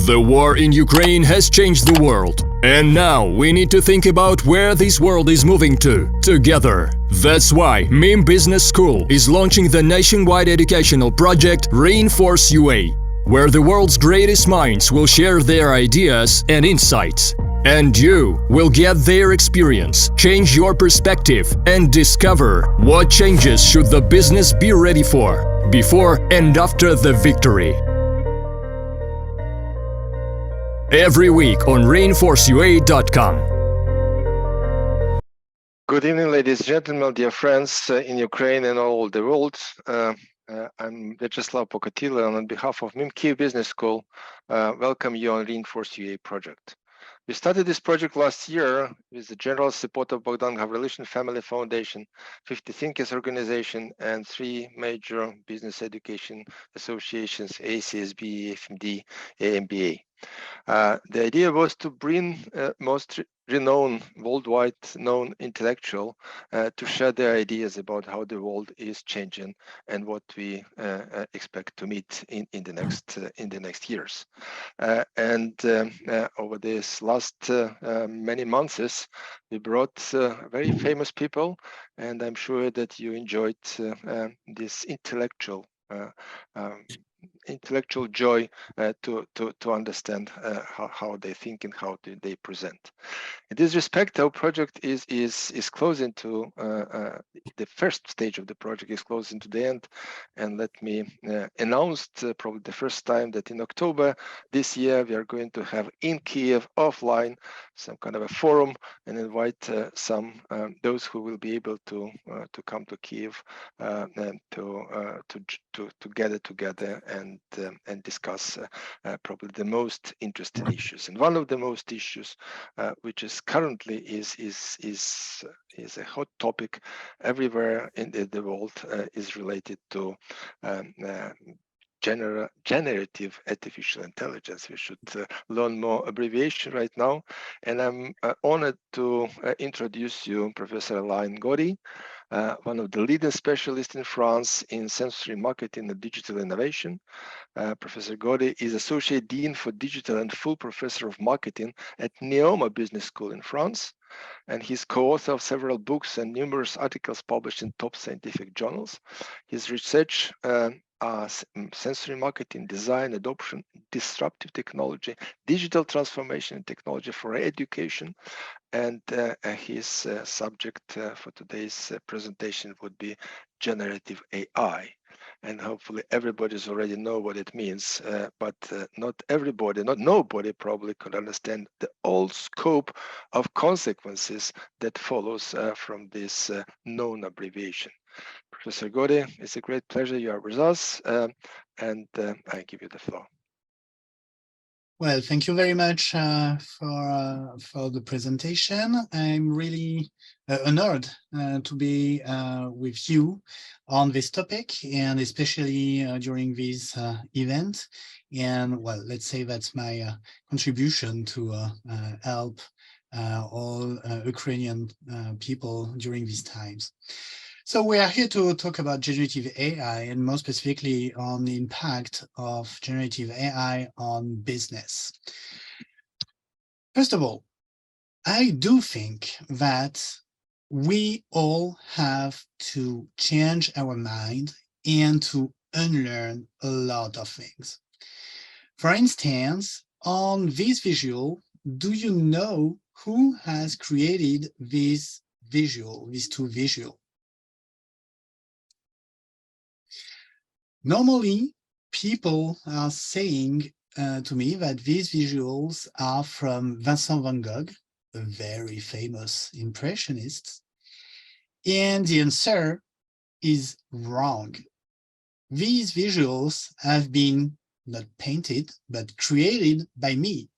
The war in Ukraine has changed the world. And now we need to think about where this world is moving to, together. That's why NEOMA Business School is launching the nationwide educational project Reinforce UA, where the world's greatest minds will share their ideas and insights. And you will get their experience, change your perspective, and discover what changes should the business be ready for, before and after the victory. Every week on reinforceua.com. Good evening, ladies and gentlemen, dear friends in Ukraine and all the world. I'm Vyacheslav Pokatila, and on behalf of NEOMA Business School, welcome you on Reinforce UA project. We started this project last year with the general support of Bogdan Gavrilishin Family Foundation, 50 Thinkers Organization, and 3 major business education associations, ACSB, FMD, AMBA. The idea was to bring most renowned, worldwide known intellectual to share their ideas about how the world is changing and what we expect to meet in the next years. Over this last many months, we brought very famous people, and I'm sure that you enjoyed this intellectual joy to understand how they think and how they present. In this respect, our project is closing to the first stage of the project is closing to the end, and let me announce probably the first time that in October this year we are going to have in Kiev offline some kind of a forum and invite some those who will be able to come to Kiev and to gather together and discuss probably the most interesting issues. And one of the most issues, which is currently is a hot topic everywhere in the world, is related to generative artificial intelligence. We should learn more abbreviation right now. And I'm honored to introduce you Professor Alain Goudey, one of the leading specialists in France in sensory marketing and digital innovation. Professor Goudey is Associate Dean for Digital and Full Professor of Marketing at NEOMA Business School in France, and he's co-author of several books and numerous articles published in top scientific journals. His research are sensory marketing, design, adoption, disruptive technology, digital transformation and technology for education. And his subject for today's presentation would be generative AI. And hopefully everybody's already know what it means, but not everybody, not nobody probably could understand the whole scope of consequences that follows from this known abbreviation. Professor Goudey, it's a great pleasure you are with us, and I give you the floor. Well, thank you very much for the presentation. I'm really honored to be with you on this topic, and especially during this event. And well, let's say that's my contribution to help all Ukrainian people during these times. So we are here to talk about generative AI, and more specifically on the impact of generative AI on business. First of all, I do think that we all have to change our mind and to unlearn a lot of things. For instance, on this visual, do you know who has created this visual, these 2 visuals? Normally, people are saying to me that these visuals are from Vincent van Gogh, a very famous impressionist, and the answer is wrong. These visuals have been not painted, but created by me.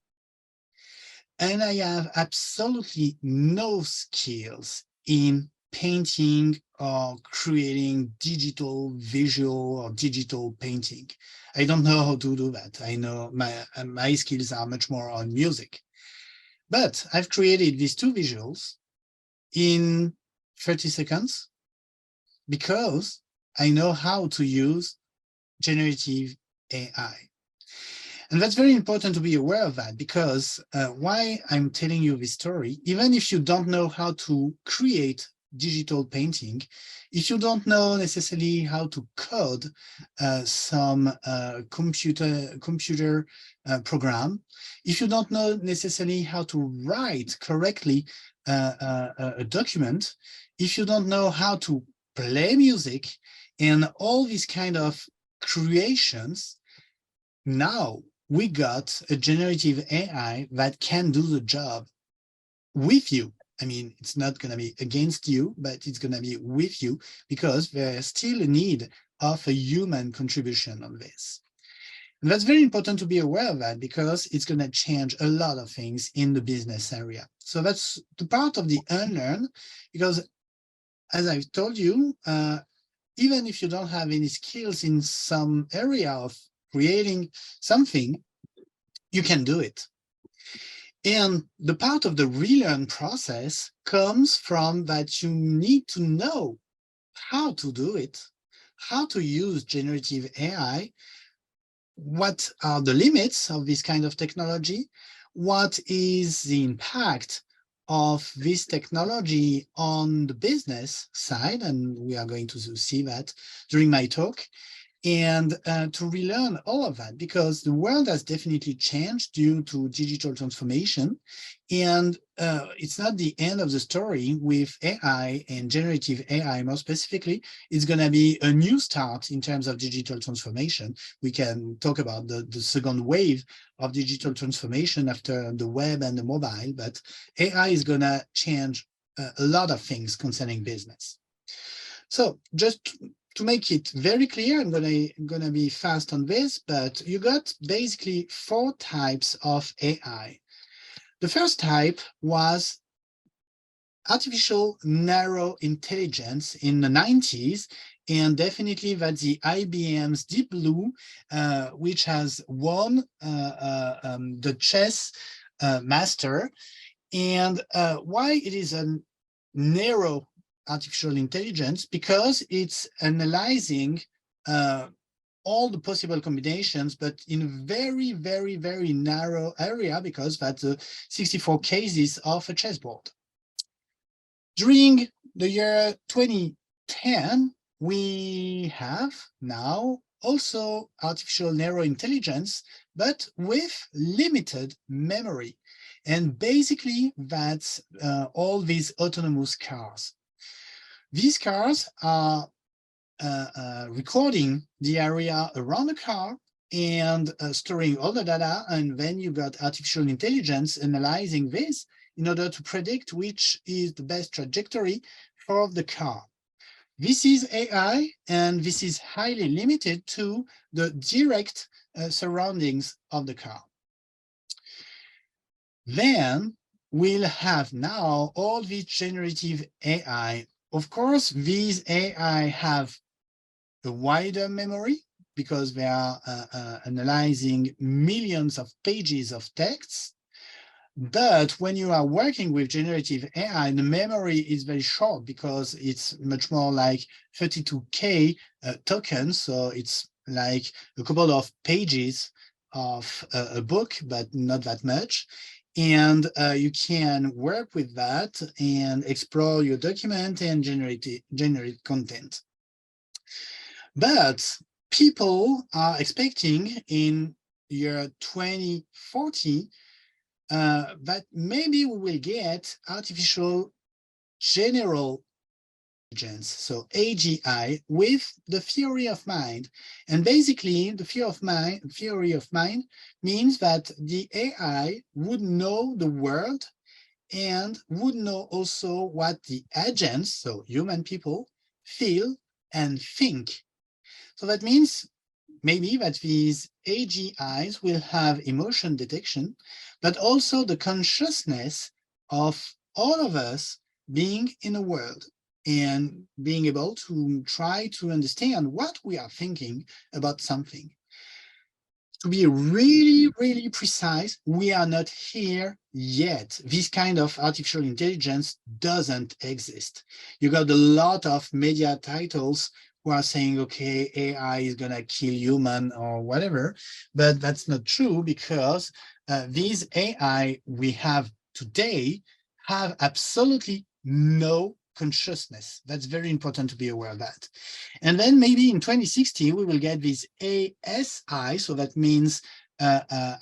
And I have absolutely no skills in painting or creating digital visual or digital painting. I don't know how to do that. I know my skills are much more on music. But I've created these 2 visuals in 30 seconds because I know how to use generative AI. And that's very important to be aware of that, because why I'm telling you this story, even if you don't know how to create digital painting, if you don't know necessarily how to code some computer program, if you don't know necessarily how to write correctly a document, if you don't know how to play music and all these kind of creations, now we got a generative AI that can do the job with you. I mean, it's not going to be against you, but it's going to be with you, because there's still a need of a human contribution on this. And that's very important to be aware of that, because it's going to change a lot of things in the business area. So that's the part of the unlearn, because as I've told you, even if you don't have any skills in some area of creating something, you can do it. And the part of the relearn process comes from that you need to know how to do it, how to use generative AI, what are the limits of this kind of technology, what is the impact of this technology on the business side, and we are going to see that during my talk, and to relearn all of that, because the world has definitely changed due to digital transformation. And it's not the end of the story with AI and generative AI. More specifically, it's going to be a new start in terms of digital transformation. We can talk about the second wave of digital transformation after the web and the mobile, but AI is going to change a lot of things concerning business. So just to make it very clear, I'm gonna be fast on this, but you got basically 4 types of AI. The first type was artificial narrow intelligence in the 90s, and definitely that's the IBM's Deep Blue, which has won the chess master. And why it is a narrow artificial intelligence? Because it's analyzing all the possible combinations, but in a very, very, very narrow area, because that's 64 cases of a chessboard. During the year 2010, we have now also artificial narrow intelligence, but with limited memory. And basically, that's all these autonomous cars. These cars are recording the area around the car and storing all the data, and then you got artificial intelligence analyzing this in order to predict which is the best trajectory for the car. This is AI, and this is highly limited to the direct surroundings of the car. Then we'll have now all these generative AI. Of course, these AI have a wider memory because they are analyzing millions of pages of texts. But when you are working with generative AI, the memory is very short because it's much more like 32K tokens. So it's like a couple of pages of a book, but not that much. And you can work with that and explore your document and generate content. But people are expecting in year 2040 that maybe we will get artificial general intelligence, so AGI, with the theory of mind. And basically, the theory of mind means that the AI would know the world and would know also what the agents, so human people, feel and think. So that means maybe that these AGIs will have emotion detection, but also the consciousness of all of us being in a world and being able to try to understand what we are thinking about something. To be really, really precise, we are not here yet. This kind of artificial intelligence doesn't exist. You got a lot of media titles who are saying, okay, AI is going to kill human or whatever, but that's not true because these AI we have today have absolutely no consciousness. That's very important to be aware of that. And then maybe in 2060, we will get this ASI, so that means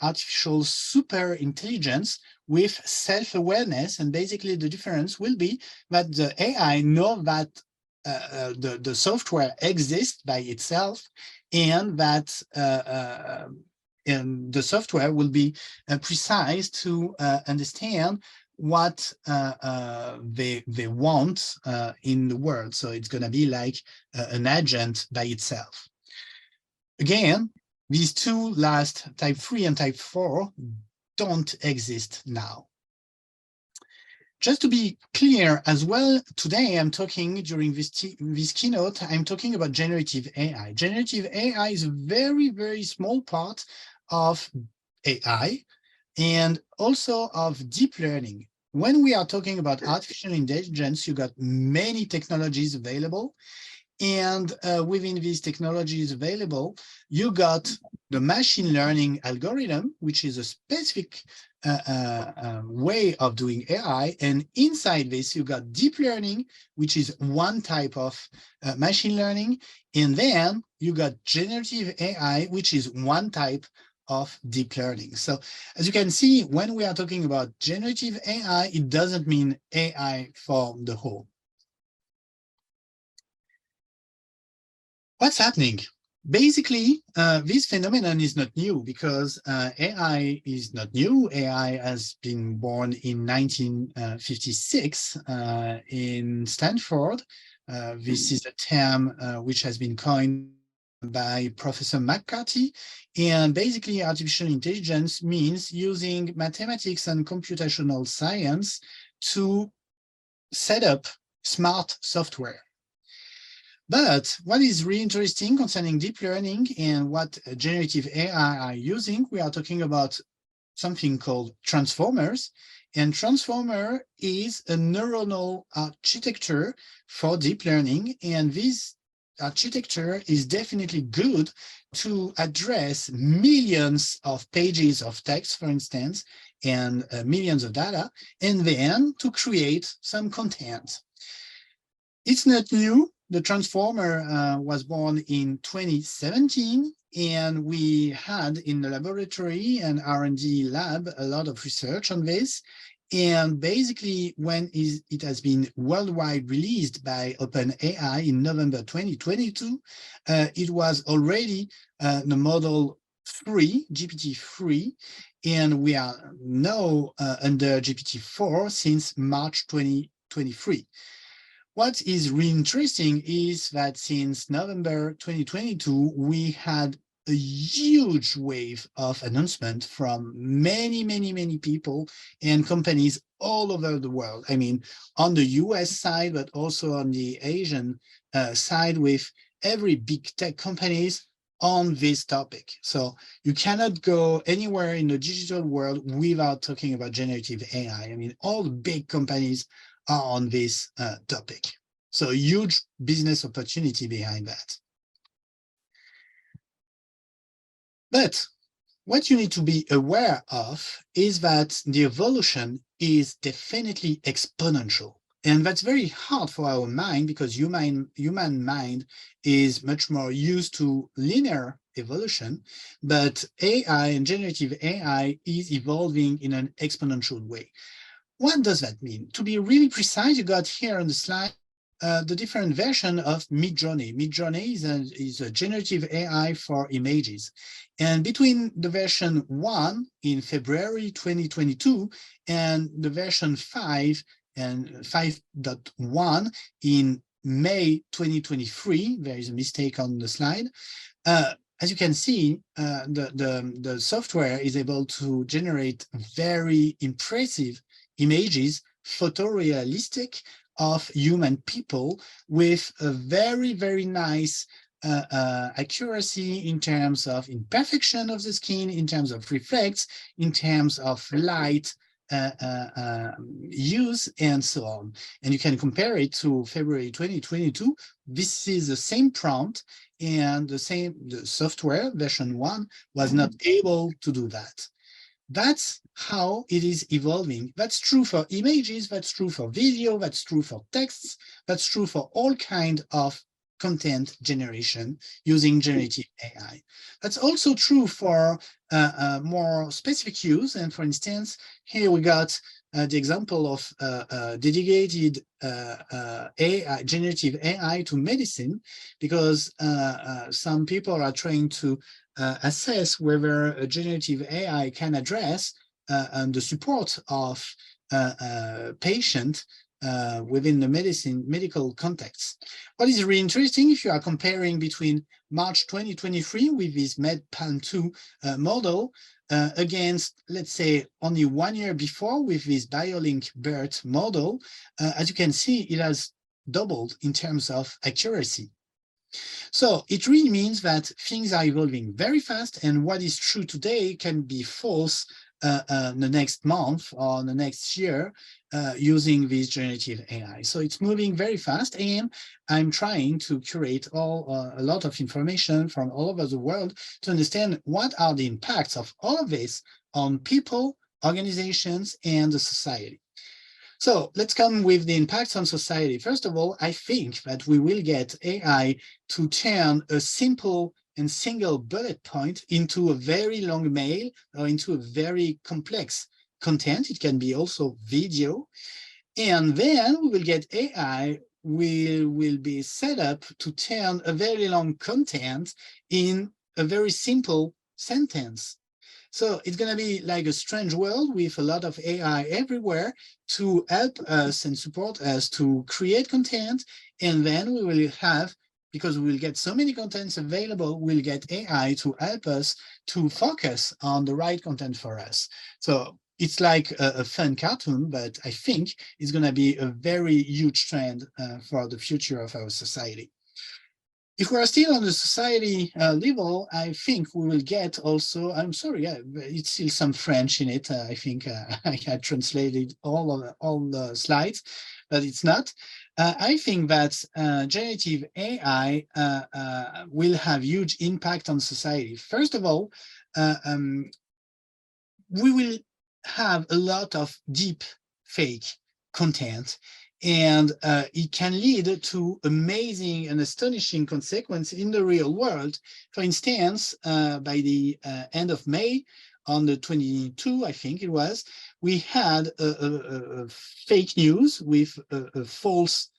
artificial super intelligence with self-awareness. And basically the difference will be that the AI know that the software exists by itself, and that and the software will be precise to understand what they want in the world. So it's going to be like an agent by itself. Again, these two last, type 3 and type 4, don't exist now. Just to be clear as well, today I'm talking during this keynote, I'm talking about generative AI. Generative AI is a very, very small part of AI and also of deep learning. When we are talking about artificial intelligence, you got many technologies available. And within these technologies available, you got the machine learning algorithm, which is a specific way of doing AI. And inside this, you got deep learning, which is one type of machine learning. And then you got generative AI, which is one type of deep learning. So as you can see, when we are talking about generative AI, it doesn't mean AI for the whole. What's happening? Basically, this phenomenon is not new because AI is not new. AI has been born in 1956 in Stanford. This is a term which has been coined by Professor McCarthy. And basically, artificial intelligence means using mathematics and computational science to set up smart software. But what is really interesting concerning deep learning and what generative AI are using, we are talking about something called transformers. And transformer is a neuronal architecture for deep learning. And this architecture is definitely good to address millions of pages of text, for instance, and millions of data, and then to create some content. It's not new. The transformer was born in 2017, and we had in the laboratory and R&D lab a lot of research on this. And basically, when it has been worldwide released by OpenAI in November 2022, it was already the model 3, GPT-3, and we are now under GPT-4 since March 2023. What is really interesting is that since November 2022, we had a huge wave of announcement from many, many, many people and companies all over the world. I mean, on the US side, but also on the Asian side, with every big tech companies on this topic. So you cannot go anywhere in the digital world without talking about generative AI. I mean, all the big companies are on this topic. So a huge business opportunity behind that. But what you need to be aware of is that the evolution is definitely exponential. And that's very hard for our mind because human mind is much more used to linear evolution, but AI and generative AI is evolving in an exponential way. What does that mean? To be really precise, you got here on the slide the different version of Midjourney. Midjourney is a generative AI for images. And between the version 1 in February 2022 and the version 5 and 5.1 in May 2023, there is a mistake on the slide. As you can see, the software is able to generate very impressive images, photorealistic, of human people with a very, very nice accuracy in terms of imperfection of the skin, in terms of reflects, in terms of light, use, and so on. And you can compare it to February 2022. This is the same prompt, and the software version 1 was not able to do that. That's how it is evolving. That's true for images, that's true for video, that's true for texts, that's true for all kinds of content generation using generative AI. That's also true for more specific use. And for instance, here we got the example of dedicated AI, generative AI to medicine, because some people are trying to assess whether a generative AI can address the support of patient within the medical context. What is really interesting, if you are comparing between March 2023 with this MedPan2 model against, let's say, only 1 year before with this BioLink BERT model, as you can see, it has doubled in terms of accuracy. So it really means that things are evolving very fast, and what is true today can be false the next month or the next year using this generative AI. So it's moving very fast, and I'm trying to curate a lot of information from all over the world to understand what are the impacts of all of this on people, organizations, and the society. So let's come with the impacts on society. First of all, I think that we will get AI to turn a simple and single bullet point into a very long mail or into a very complex content. It can be also video. And then we will get AI will be set up to turn a very long content in a very simple sentence. So it's going to be like a strange world with a lot of AI everywhere to help us and support us to create content. And then we will have, because we will get so many contents available, we'll get AI to help us to focus on the right content for us. So it's like a fun cartoon, but I think it's going to be a very huge trend for the future of our society. If we are still on the society level, I think we will get also, I'm sorry, yeah, it's still some French in it. I think I had translated all the slides, but it's not. I think that generative AI will have huge impact on society. First of all, we will have a lot of deep fake content, and it can lead to amazing and astonishing consequences in the real world. For instance, by the end of May, on the 22, I think it was, we had a fake news with a false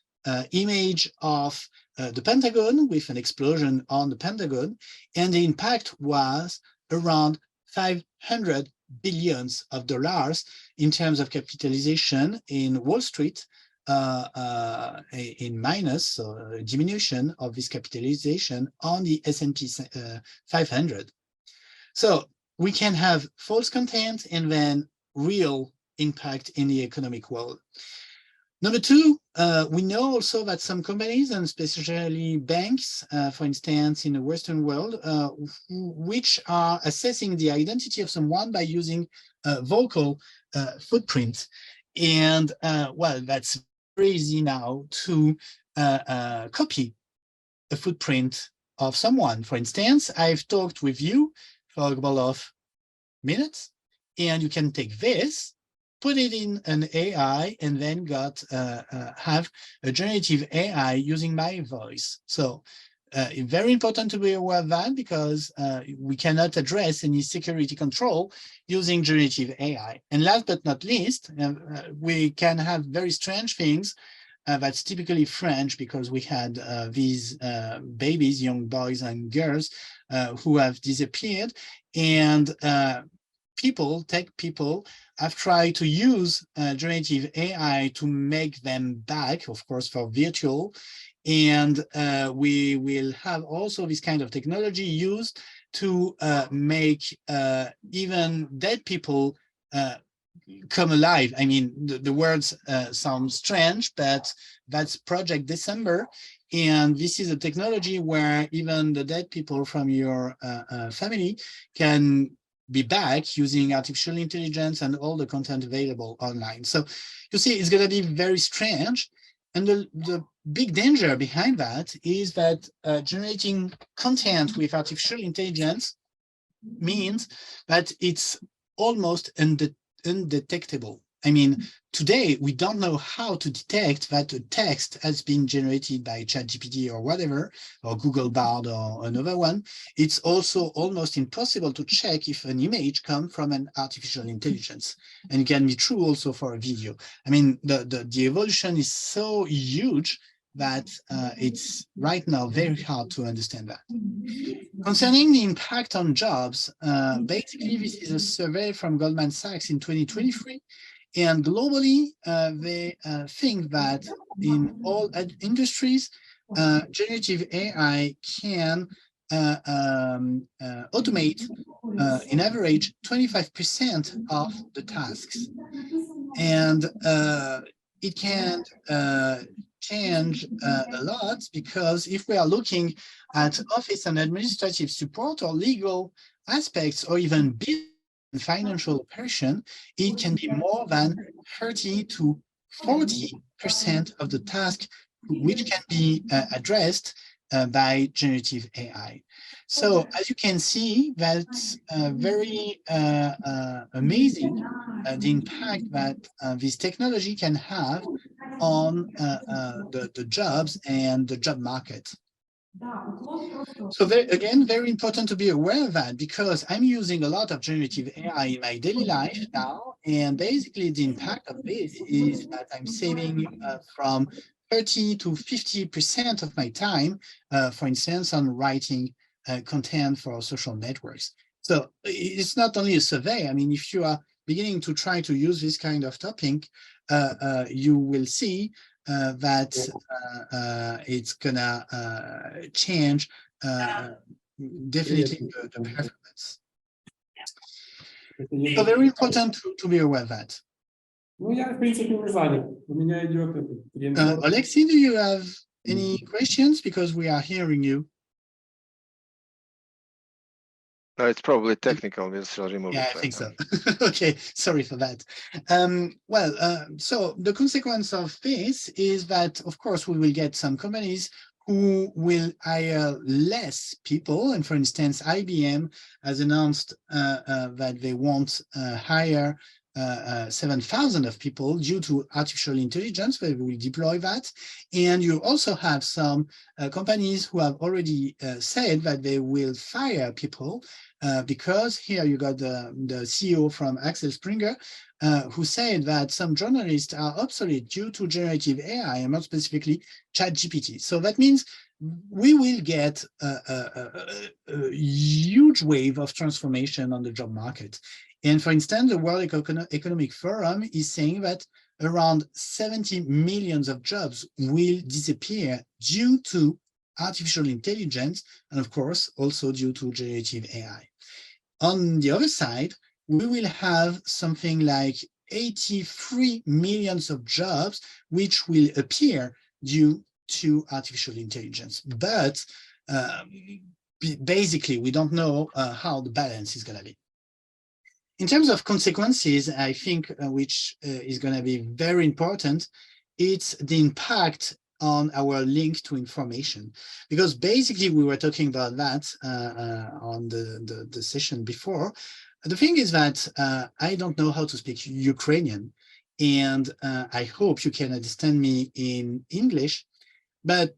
image of the Pentagon with an explosion on the Pentagon, and the impact was around 500 billions of dollars in terms of capitalization in Wall Street, in minus, so a diminution of this capitalization on the S&P 500. So we can have false content and then real impact in the economic world. Number two, we know also that some companies, and especially banks, for instance, in the Western world, which are assessing the identity of someone by using vocal footprint. And well, that's very easy now to copy a footprint of someone. For instance, I've talked with you for a couple of minutes, and you can take this, put it in an AI, and then have a generative AI using my voice. So very important to be aware of that, because we cannot address any security control using generative AI. And last but not least, we can have very strange things that's typically French, because we had these babies, young boys and girls who have disappeared, and tech people have tried to use generative AI to make them back, of course, for virtual. And we will have also this kind of technology used to make even dead people come alive. I mean, the words sound strange, but that's Project December. And this is a technology where even the dead people from your family can be back using artificial intelligence and all the content available online. So you see, it's going to be very strange. And the big danger behind that is that generating content with artificial intelligence means that it's almost undetectable. I mean, today we don't know how to detect that a text has been generated by ChatGPT or whatever, or Google Bard or another one. It's also almost impossible to check if an image comes from an artificial intelligence. And it can be true also for a video. I mean, the evolution is so huge that it's right now very hard to understand that. Concerning the impact on jobs, basically this is a survey from Goldman Sachs in 2023. And globally, they think that in all industries, generative AI can automate, in average, 25% of the tasks. And it can change a lot, because if we are looking at office and administrative support or legal aspects, or even business and financial operation, it can be more than 30 to 40% of the task which can be addressed by generative AI. So as you can see, that's very amazing, the impact that this technology can have on the jobs and the job market. So again, very important to be aware of that, because I'm using a lot of generative AI in my daily life now, and basically the impact of this is that I'm saving from 30 to 50% of my time, for instance, on writing content for social networks. So it's not only a survey. I mean, if you are beginning to try to use this kind of topic, you will see that it's gonna change definitely the performance. So very important to be aware of that. Alexei, do you have any questions? Because we are hearing you. No, it's probably technical. We'll still remove Yeah, it. I think so. Okay, sorry for that. So the consequence of this is that, of course, we will get some companies who will hire less people. And for instance, IBM has announced that they won't hire 7,000 of people due to artificial intelligence, where we will deploy that. And you also have some companies who have already said that they will fire people, because here you got the CEO from Axel Springer, who said that some journalists are obsolete due to generative AI, and more specifically ChatGPT. So that means we will get a huge wave of transformation on the job market. And for instance, the World Economic Forum is saying that around 70 million of jobs will disappear due to artificial intelligence, and of course, also due to generative AI. On the other side, we will have something like 83 million of jobs which will appear due to artificial intelligence. But basically, we don't know how the balance is going to be. In terms of consequences, I think which is going to be very important, it's the impact on our link to information, because basically we were talking about that on the session before. The thing is that I don't know how to speak Ukrainian, and I hope you can understand me in English, but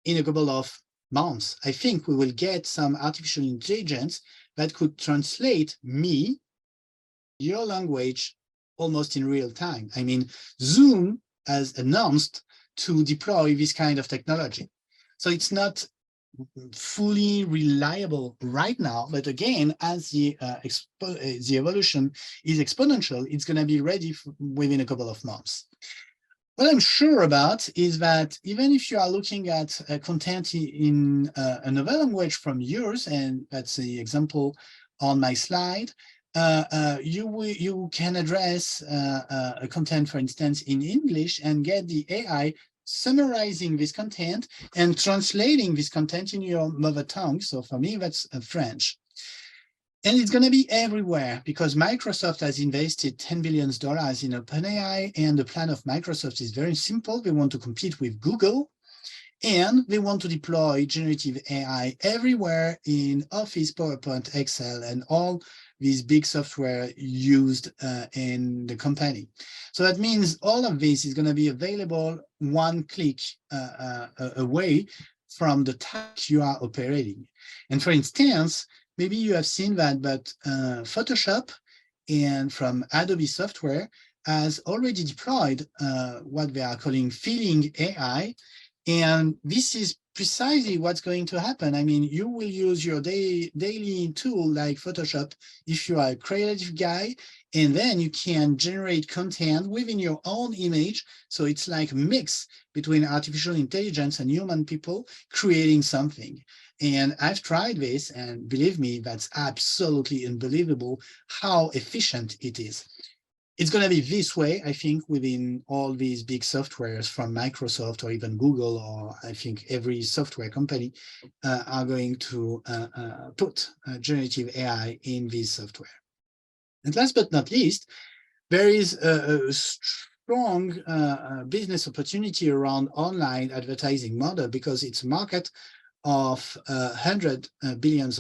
in a couple of months, I think we will get some artificial intelligence that could translate me, your language, almost in real time. I mean, Zoom has announced to deploy this kind of technology. So it's not fully reliable right now, but again, as the evolution is exponential, it's going to be ready within a couple of months. What I'm sure about is that even if you are looking at content in another language from yours, and that's the example on my slide, you can address a content, for instance, in English, and get the AI summarizing this content and translating this content in your mother tongue. So for me, that's French. And it's going to be everywhere because Microsoft has invested $10 billion in OpenAI, and the plan of Microsoft is very simple. They want to compete with Google, and they want to deploy generative AI everywhere in Office, PowerPoint, Excel, and all these big software used in the company. So that means all of this is going to be available one click away from the task you are operating. And for instance, maybe you have seen that, but Photoshop and from Adobe software has already deployed what they are calling feeling AI. And this is precisely what's going to happen. I mean, you will use your daily tool like Photoshop if you are a creative guy, and then you can generate content within your own image. So it's like a mix between artificial intelligence and human people creating something. And I've tried this, and believe me, that's absolutely unbelievable how efficient it is. It's going to be this way, I think, within all these big softwares from Microsoft or even Google, or I think every software company are going to put generative AI in this software. And last but not least, there is a strong business opportunity around online advertising model because it's a market of $100 billion.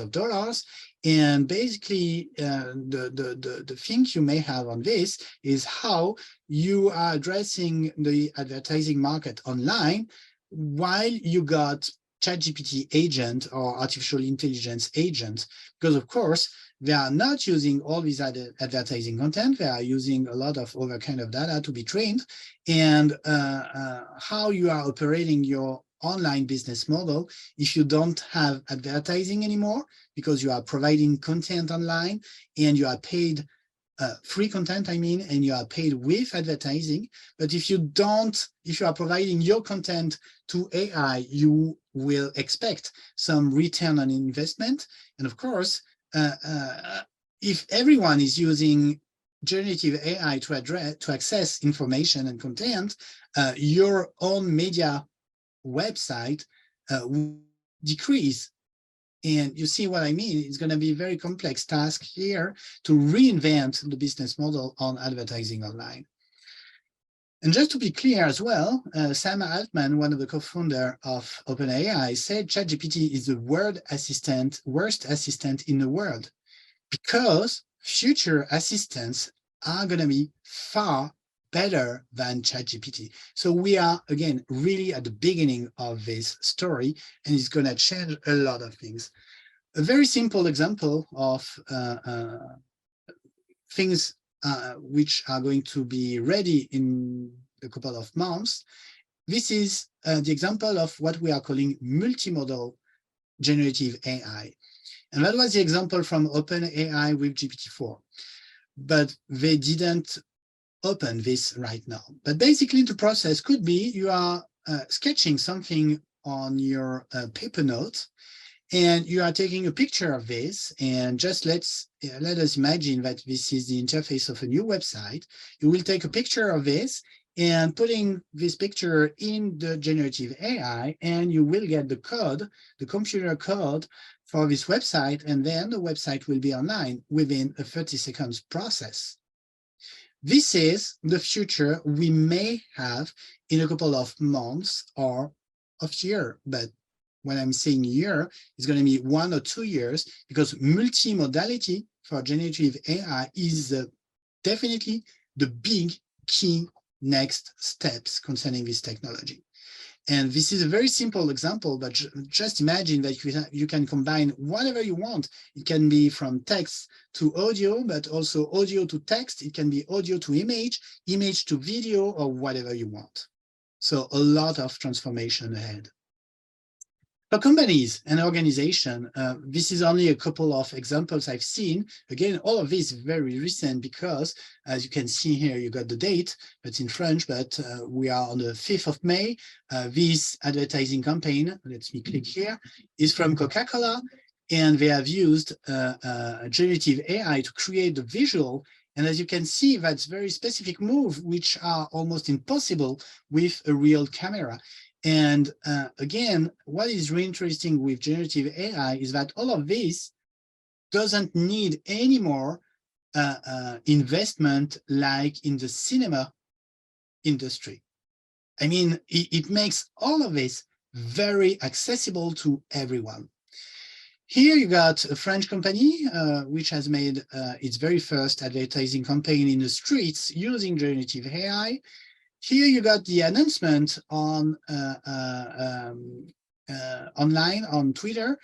And basically, the thing you may have on this is how you are addressing the advertising market online while you got ChatGPT agent or artificial intelligence agent, because of course, they are not using all these advertising content. They are using a lot of other kind of data to be trained. And how you are operating your online business model if you don't have advertising anymore, because you are providing content online and you are paid free content, I mean, and you are paid with advertising. But if you are providing your content to AI, you will expect some return on investment. And of course, if everyone is using generative AI to access information and content, your own media website will decrease. And you see what I mean? It's going to be a very complex task here to reinvent the business model on advertising online. And just to be clear as well, Sam Altman, one of the co-founders of OpenAI, said ChatGPT is the worst assistant in the world, because future assistants are going to be far better than ChatGPT. So we are, again, really at the beginning of this story, and it's going to change a lot of things. A very simple example of things which are going to be ready in a couple of months. This is the example of what we are calling multimodal generative AI. And that was the example from OpenAI with GPT-4. But they didn't open this right now. But basically the process could be you are sketching something on your paper note, and you are taking a picture of this, and just let us imagine that this is the interface of a new website. You will take a picture of this and putting this picture in the generative AI, and you will get the code, the computer code for this website, and then the website will be online within a 30 seconds process. This is the future we may have in a couple of months or of year, but when I'm saying year, it's going to be 1 or 2 years, because multimodality for generative AI is definitely the big key next steps concerning this technology. And this is a very simple example, but just imagine that you can combine whatever you want. It can be from text to audio, but also audio to text. It can be audio to image, image to video, or whatever you want. So a lot of transformation ahead. For companies and organizations, this is only a couple of examples I've seen. Again, all of this is very recent because, as you can see here, you got the date, it's in French, but we are on the 5th of May. This advertising campaign, let me click here, is from Coca-Cola, and they have used generative AI to create the visual. And as you can see, that's very specific moves, which are almost impossible with a real camera. And again, what is really interesting with generative AI is that all of this doesn't need any more investment like in the cinema industry. I mean, it makes all of this very accessible to everyone. Here you got a French company which has made its very first advertising campaign in the streets using generative AI. Here you got the announcement on online on Twitter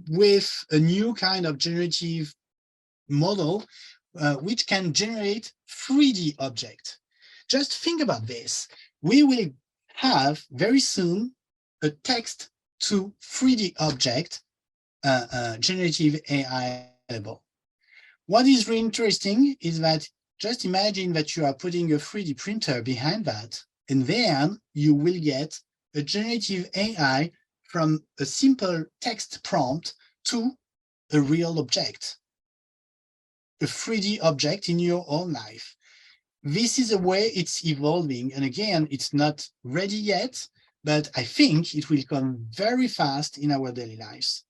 with a new kind of generative model which can generate 3D object. Just think about this. We will have very soon a text to 3D object generative AI available. What is really interesting is that just imagine that you are putting a 3D printer behind that, and then you will get a generative AI from a simple text prompt to a real object, a 3D object in your own life. This is the way it's evolving. And again, it's not ready yet, but I think it will come very fast in our daily lives.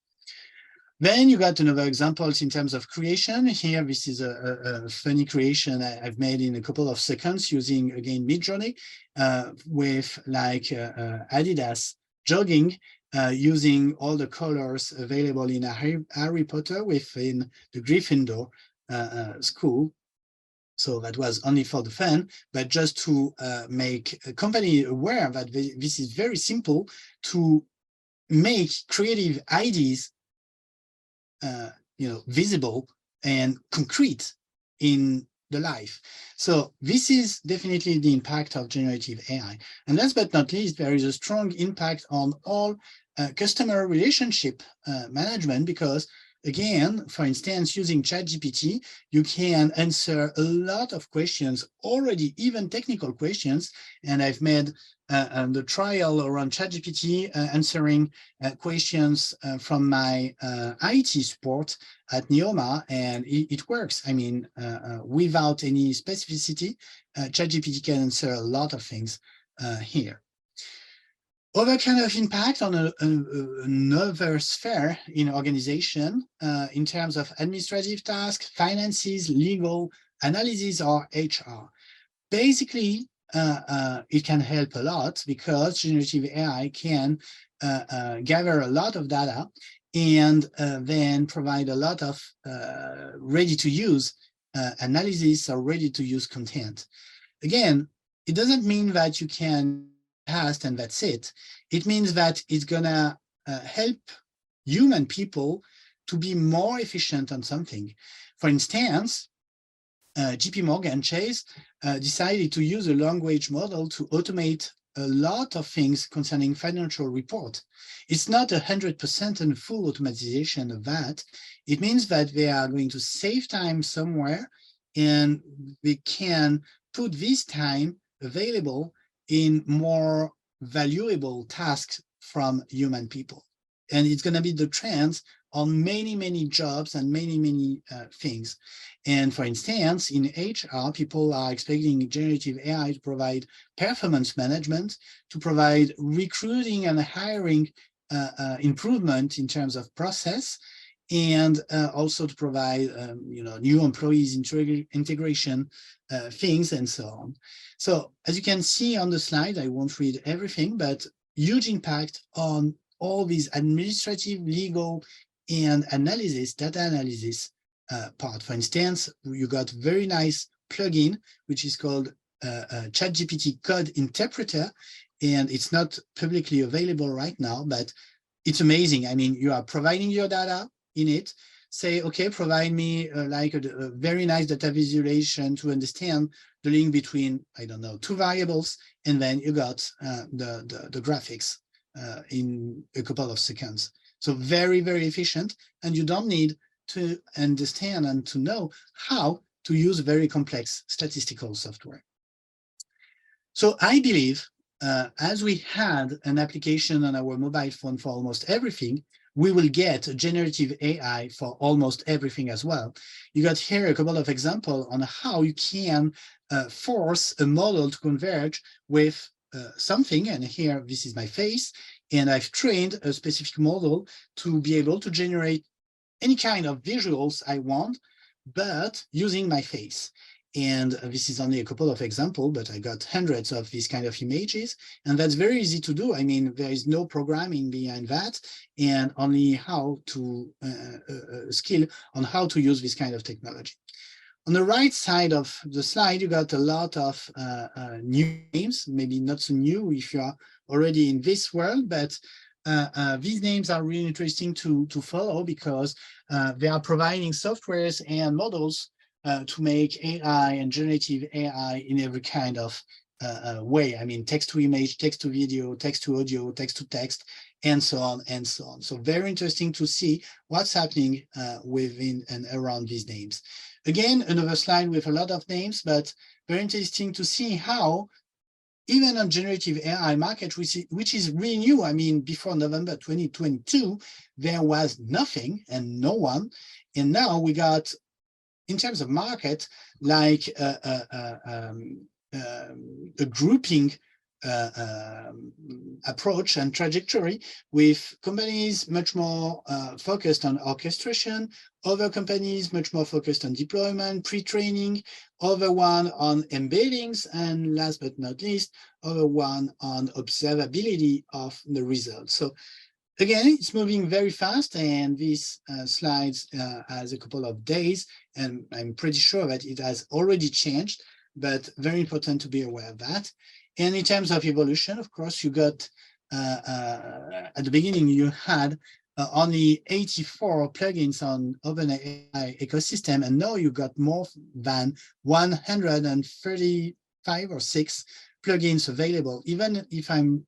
Then you got another examples in terms of creation. Here, this is a funny creation I've made in a couple of seconds using, again, Midjourney with like Adidas jogging using all the colors available in Harry Potter within the Gryffindor school. So that was only for the fun, but just to make a company aware that this is very simple to make creative ideas visible and concrete in the life. So this is definitely the impact of generative AI. And last but not least, there is a strong impact on all customer relationship management, because again, for instance, using ChatGPT, you can answer a lot of questions already, even technical questions. And I've made the trial around ChatGPT answering questions from my IT support at NEOMA, and it works. I mean, without any specificity, ChatGPT can answer a lot of things here. Other kind of impact on another sphere in organization in terms of administrative tasks, finances, legal, analysis, or HR. Basically, it can help a lot because generative AI can gather a lot of data and then provide a lot of ready-to-use analysis or ready-to-use content. Again, it doesn't mean that you can past and that's it. It means that it's gonna help human people to be more efficient on something. For instance, JP Morgan Chase decided to use a language model to automate a lot of things concerning financial report. It's not 100% and full automatization of that. It means that they are going to save time somewhere, and they can put this time available in more valuable tasks from human people. And it's going to be the trends on many, many jobs and many, many things. And for instance, in HR, people are expecting generative AI to provide performance management, to provide recruiting and hiring improvement in terms of process, and also to provide new employees integration things and so on. So as you can see on the slide, I won't read everything, but huge impact on all these administrative, legal, and analysis, data analysis part. For instance, you got very nice plugin, which is called ChatGPT Code Interpreter, and it's not publicly available right now, but it's amazing. I mean, you are providing your data in it, say, okay, provide me like a very nice data visualization to understand the link between, I don't know, two variables, and then you got the graphics in a couple of seconds. So very, very efficient, and you don't need to understand and to know how to use very complex statistical software. So I believe as we had an application on our mobile phone for almost everything, we will get generative AI for almost everything as well. You got here a couple of examples on how you can force a model to converge with something. And here, this is my face. And I've trained a specific model to be able to generate any kind of visuals I want, but using my face. And this is only a couple of examples, but I got hundreds of these kind of images, and that's very easy to do. I mean, there is no programming behind that, and only how to skill on how to use this kind of technology. On the right side of the slide, you got a lot of new names, maybe not so new if you are already in this world, but these names are really interesting to follow because they are providing softwares and models to make AI and generative AI in every kind of way. I mean, text to image, text to video, text to audio, text to text, and so on and so on. So very interesting to see what's happening within and around these names. Again, another slide with a lot of names, but very interesting to see how even on generative AI market, which is really new. I mean, before November 2022, there was nothing and no one. And now we got, in terms of market, like a grouping approach and trajectory, with companies much more focused on orchestration, other companies much more focused on deployment, pre-training, other one on embeddings, and last but not least, other one on observability of the results. So again, it's moving very fast, and this slides has a couple of days, and I'm pretty sure that it has already changed, but very important to be aware of that. And in terms of evolution, of course, you got, at the beginning, you had only 84 plugins on OpenAI ecosystem, and now you got more than 135 or 6 plugins available. Even if I'm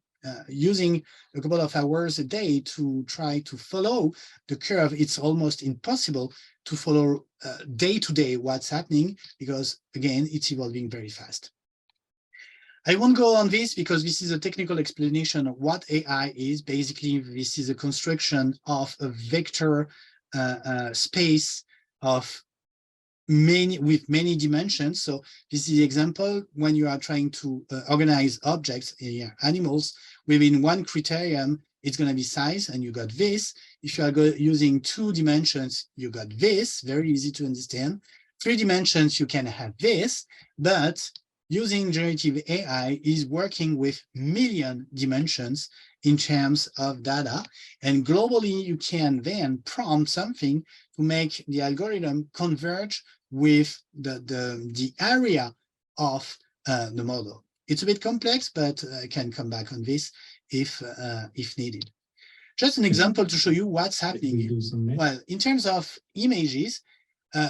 using a couple of hours a day to try to follow the curve, it's almost impossible to follow day to day what's happening, because again, it's evolving very fast. I won't go on this because this is a technical explanation of what AI is. Basically, this is a construction of a vector space of with many dimensions. So this is the example when you are trying to organize objects, animals, within one criterion, it's going to be size, and you got this. If you are using 2 dimensions, you got this, very easy to understand. 3 dimensions, you can have this, but using generative AI is working with million dimensions in terms of data. And globally, you can then prompt something to make the algorithm converge with the area of the model. It's a bit complex, but I can come back on this if needed. Just an example to show you what's happening. Well, in terms of images,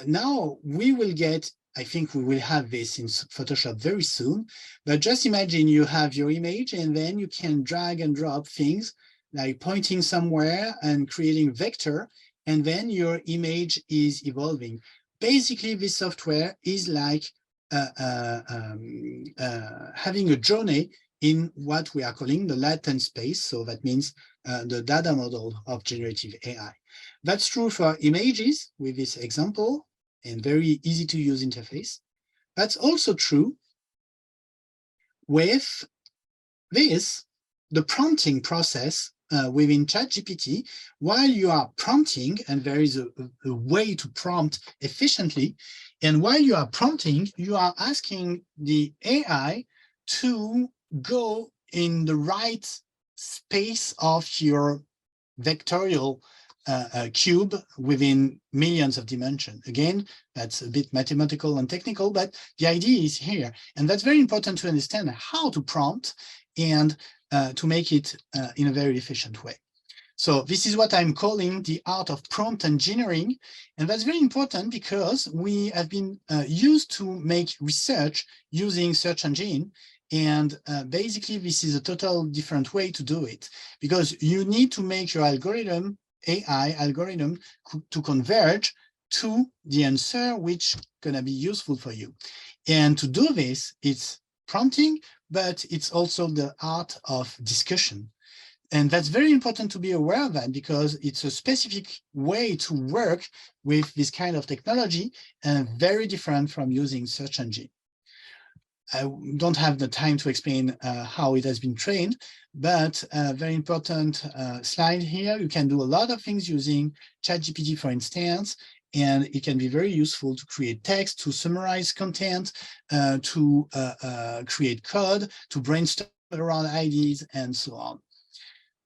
now we will get, I think we will have this in Photoshop very soon, but just imagine you have your image, and then you can drag and drop things like pointing somewhere and creating vector, and then your image is evolving. Basically, this software is like having a journey in what we are calling the latent space. So that means the data model of generative AI. That's true for images with this example and very easy to use interface. That's also true with this, the prompting process within ChatGPT. While you are prompting, and there is a way to prompt efficiently, and while you are prompting, you are asking the AI to go in the right space of your vectorial cube within millions of dimensions. Again, that's a bit mathematical and technical, but the idea is here. And that's very important to understand how to prompt and to make it in a very efficient way. So this is what I'm calling the art of prompt engineering. And that's very important because we have been used to make research using search engine. And basically, this is a total different way to do it, because you need to make your algorithm, AI algorithm, to converge to the answer which gonna be useful for you. And to do this, it's prompting, but it's also the art of discussion. And that's very important to be aware of that, because it's a specific way to work with this kind of technology and very different from using search engine. I don't have the time to explain how it has been trained, but a very important slide here. You can do a lot of things using ChatGPT, for instance, and it can be very useful to create text, to summarize content, to create code, to brainstorm around ideas, and so on.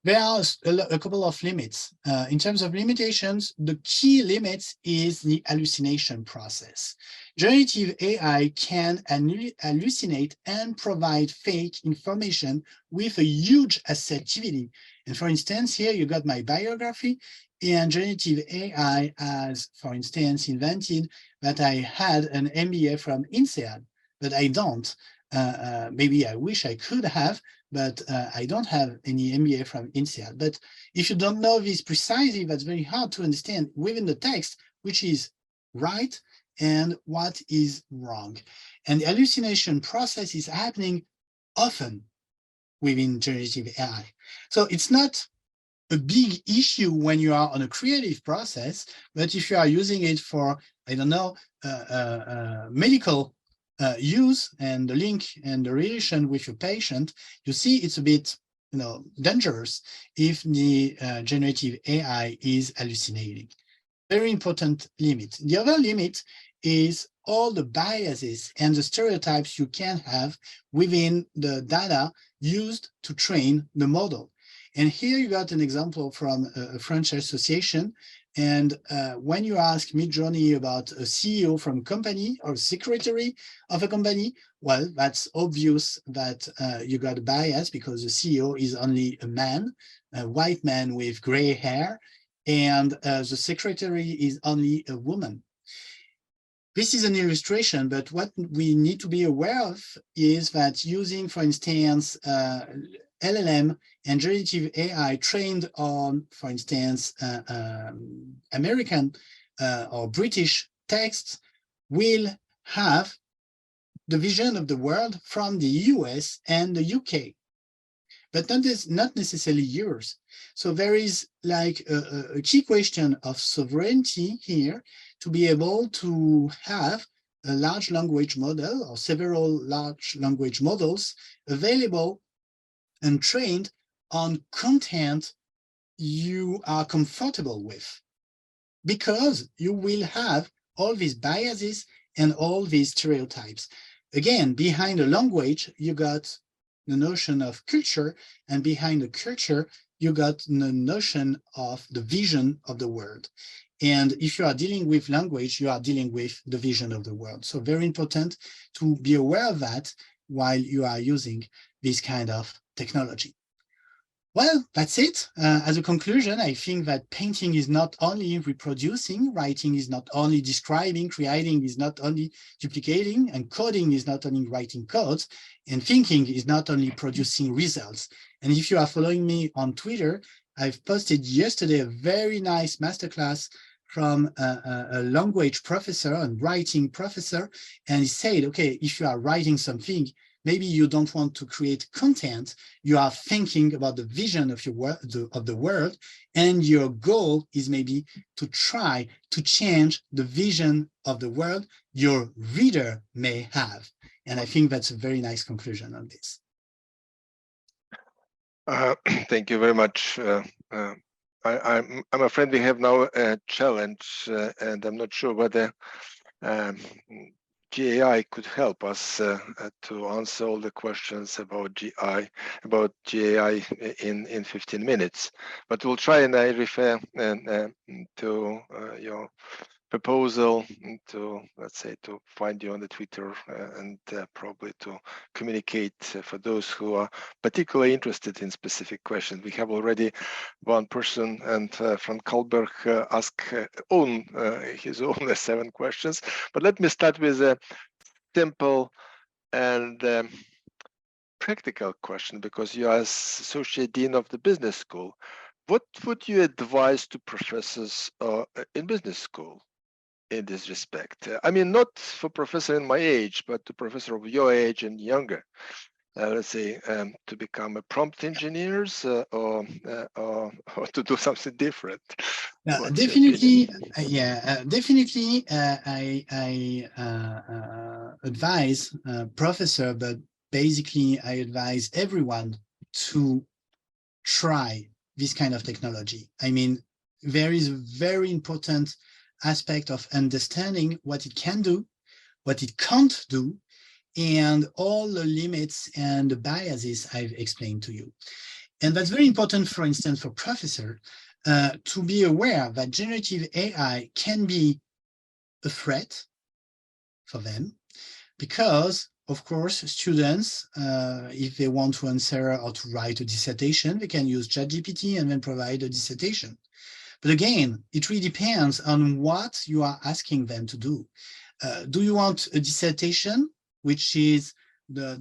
There are a couple of limits. In terms of limitations, the key limit is the hallucination process. Generative AI can hallucinate and provide fake information with a huge assertivity. And for instance, here you got my biography, and generative AI has, for instance, invented that I had an MBA from INSEAD, but I don't. Maybe I wish I could have, but I don't have any MBA from INSEAD. But if you don't know this precisely, that's very hard to understand within the text, which is right and what is wrong. And the hallucination process is happening often within generative AI. So it's not a big issue when you are on a creative process, but if you are using it for, I don't know, medical use and the link and the relation with your patient, you see it's a bit, dangerous if the generative AI is hallucinating. Very important limit. The other limit is all the biases and the stereotypes you can have within the data used to train the model. And here you got an example from a French association. And when you ask Midjourney about a CEO from a company or secretary of a company, well, that's obvious that you got a bias because the CEO is only a man, a white man with gray hair, and the secretary is only a woman. This is an illustration, but what we need to be aware of is that using, for instance, LLM and generative AI trained on, for instance, American or British texts will have the vision of the world from the US and the UK, but not necessarily yours. So there is like a key question of sovereignty here to be able to have a large language model or several large language models available and trained on content you are comfortable with, because you will have all these biases and all these stereotypes. Again, behind a language, you got the notion of culture, and behind the culture, you got the notion of the vision of the world. And if you are dealing with language, you are dealing with the vision of the world. So very important to be aware of that while you are using this kind of technology. Well, that's it. As a conclusion, I think that painting is not only reproducing, writing is not only describing, creating is not only duplicating, and coding is not only writing codes, and thinking is not only producing results. And if you are following me on Twitter, I've posted yesterday a very nice masterclass from a language professor and writing professor, and he said, okay, if you are writing something, maybe you don't want to create content, you are thinking about the vision of your of the world, and your goal is maybe to try to change the vision of the world your reader may have. And I think that's a very nice conclusion on this. Thank you very much. I'm afraid we have now a challenge, and I'm not sure whether GAI could help us to answer all the questions about GAI in 15 minutes. But we'll try, and I refer to your proposal to, let's say, to find you on the Twitter and probably to communicate for those who are particularly interested in specific questions. We have already one person, and from Kalberg asked his own 7 questions. But let me start with a simple and practical question, because you are Associate Dean of the Business School. What would you advise to professors in business school in this respect? I mean, not for professor in my age, but to professor of your age and younger. Let's say to become a prompt engineers or to do something different. Definitely, definitely. I advise professor, but basically I advise everyone to try this kind of technology. I mean, there is a very important aspect of understanding what it can do, what it can't do, and all the limits and the biases I've explained to you. And that's very important, for instance, for professors to be aware that generative AI can be a threat for them because, of course, students, if they want to answer or to write a dissertation, they can use ChatGPT and then provide a dissertation. But again, it really depends on what you are asking them to do. Do you want a dissertation, which is the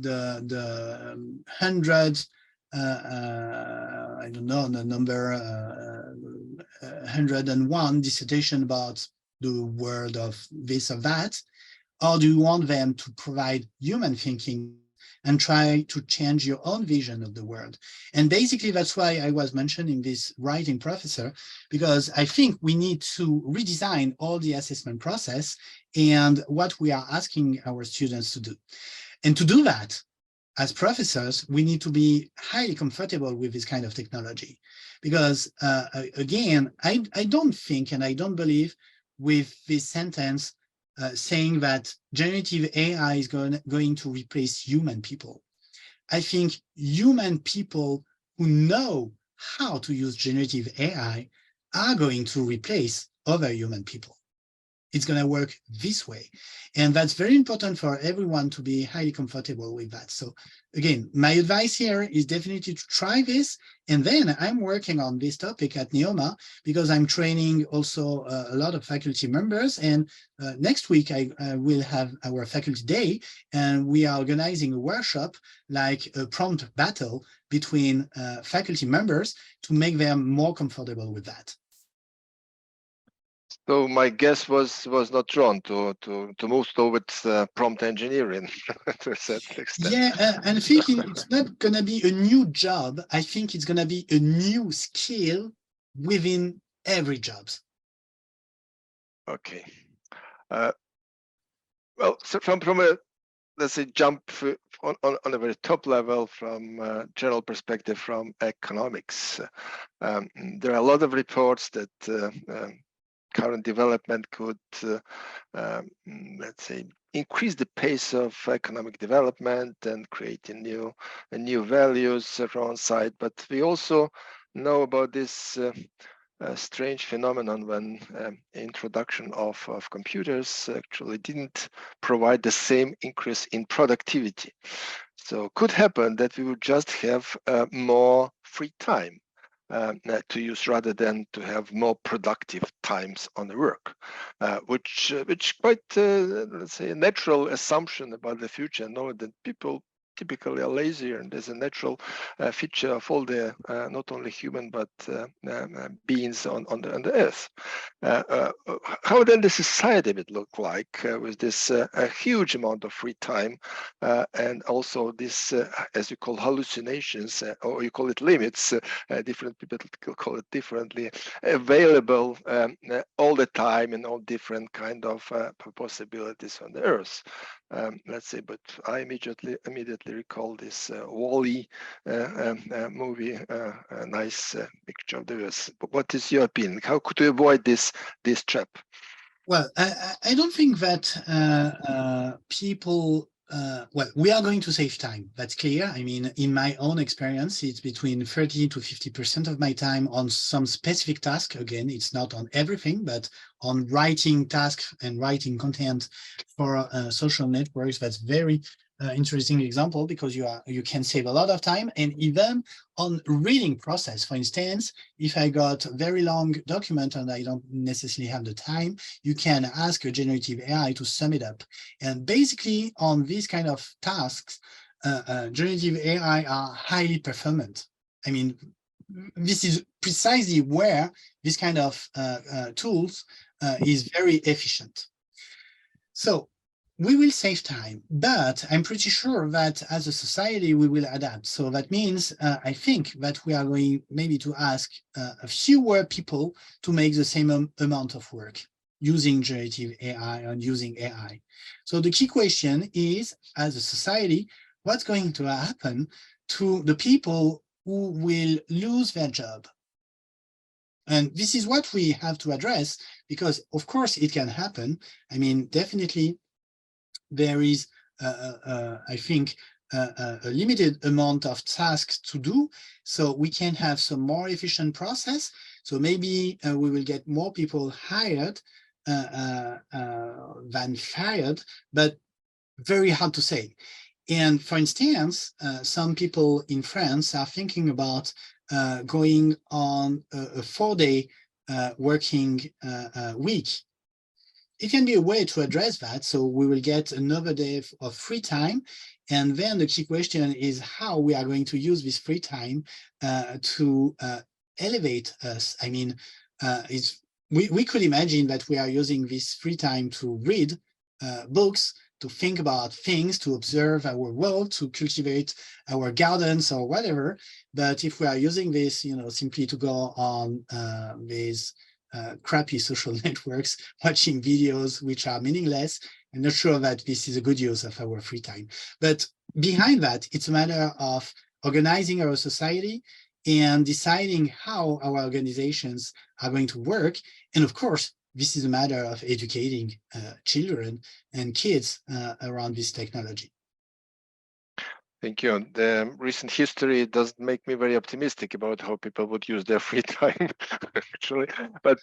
100, I don't know, the number 101 dissertation about the world of this or that? Or do you want them to provide human thinking and try to change your own vision of the world? And basically, that's why I was mentioning this writing professor, because I think we need to redesign all the assessment process and what we are asking our students to do. And to do that, as professors, we need to be highly comfortable with this kind of technology. Because again, I don't think and I don't believe with this sentence saying that generative AI is going to replace human people. I think human people who know how to use generative AI are going to replace other human people. It's going to work this way. And that's very important for everyone to be highly comfortable with that. So again, my advice here is definitely to try this. And then I'm working on this topic at NEOMA because I'm training also a lot of faculty members. And next week, I will have our faculty day, and we are organizing a workshop like a prompt battle between faculty members to make them more comfortable with that. So my guess was not drawn to move towards prompt engineering to a certain extent. Yeah, and I think it's not going to be a new job. I think it's going to be a new skill within every job. Okay. Well, so from a, let's say, jump on a very top level from a general perspective from economics, there are a lot of reports that current development could, let's say, increase the pace of economic development and creating new values around site. But we also know about this strange phenomenon when introduction of computers actually didn't provide the same increase in productivity. So could happen that we would just have more free time to use rather than to have more productive times on the work, which quite let's say a natural assumption about the future. Know that people typically are lazier, and there's a natural feature of all the not only human but beings on the earth. How then the society would look like with this a huge amount of free time and also this as you call hallucinations or you call it limits, different people call it differently, available all the time and all different kind of possibilities on the earth. Let's say, but I immediately recall this Wall-E movie, a nice picture of the earth. But what is your opinion? How could we avoid this trap? Well, I don't think that people, well, we are going to save time. That's clear. I mean, in my own experience, it's between 30 to 50% of my time on some specific task. Again, it's not on everything, but on writing tasks and writing content for social networks. That's very interesting example because you can save a lot of time. And even on reading process, for instance, if I got a very long document and I don't necessarily have the time, you can ask a generative AI to sum it up. And basically on these kind of tasks, generative AI are highly performant. I mean, this is precisely where this kind of tools is very efficient. So we will save time, but I'm pretty sure that as a society, we will adapt. So that means I think that we are going maybe to ask fewer people to make the same amount of work using generative AI and using AI. So the key question is, as a society, what's going to happen to the people who will lose their job? And this is what we have to address, because of course it can happen. I mean, definitely there is, I think, a limited amount of tasks to do, so we can have some more efficient process. So maybe we will get more people hired than fired, but very hard to say. And for instance, some people in France are thinking about going on a 4-day working week. It can be a way to address that. So we will get another day of free time. And then the key question is how we are going to use this free time to elevate us. I mean, we could imagine that we are using this free time to read books, to think about things, to observe our world, to cultivate our gardens or whatever. But if we are using this, simply to go on these crappy social networks, watching videos which are meaningless, I'm not sure that this is a good use of our free time. But behind that, it's a matter of organizing our society and deciding how our organizations are going to work. And of course, this is a matter of educating children and kids around this technology. Thank you. The recent history doesn't make me very optimistic about how people would use their free time, actually. But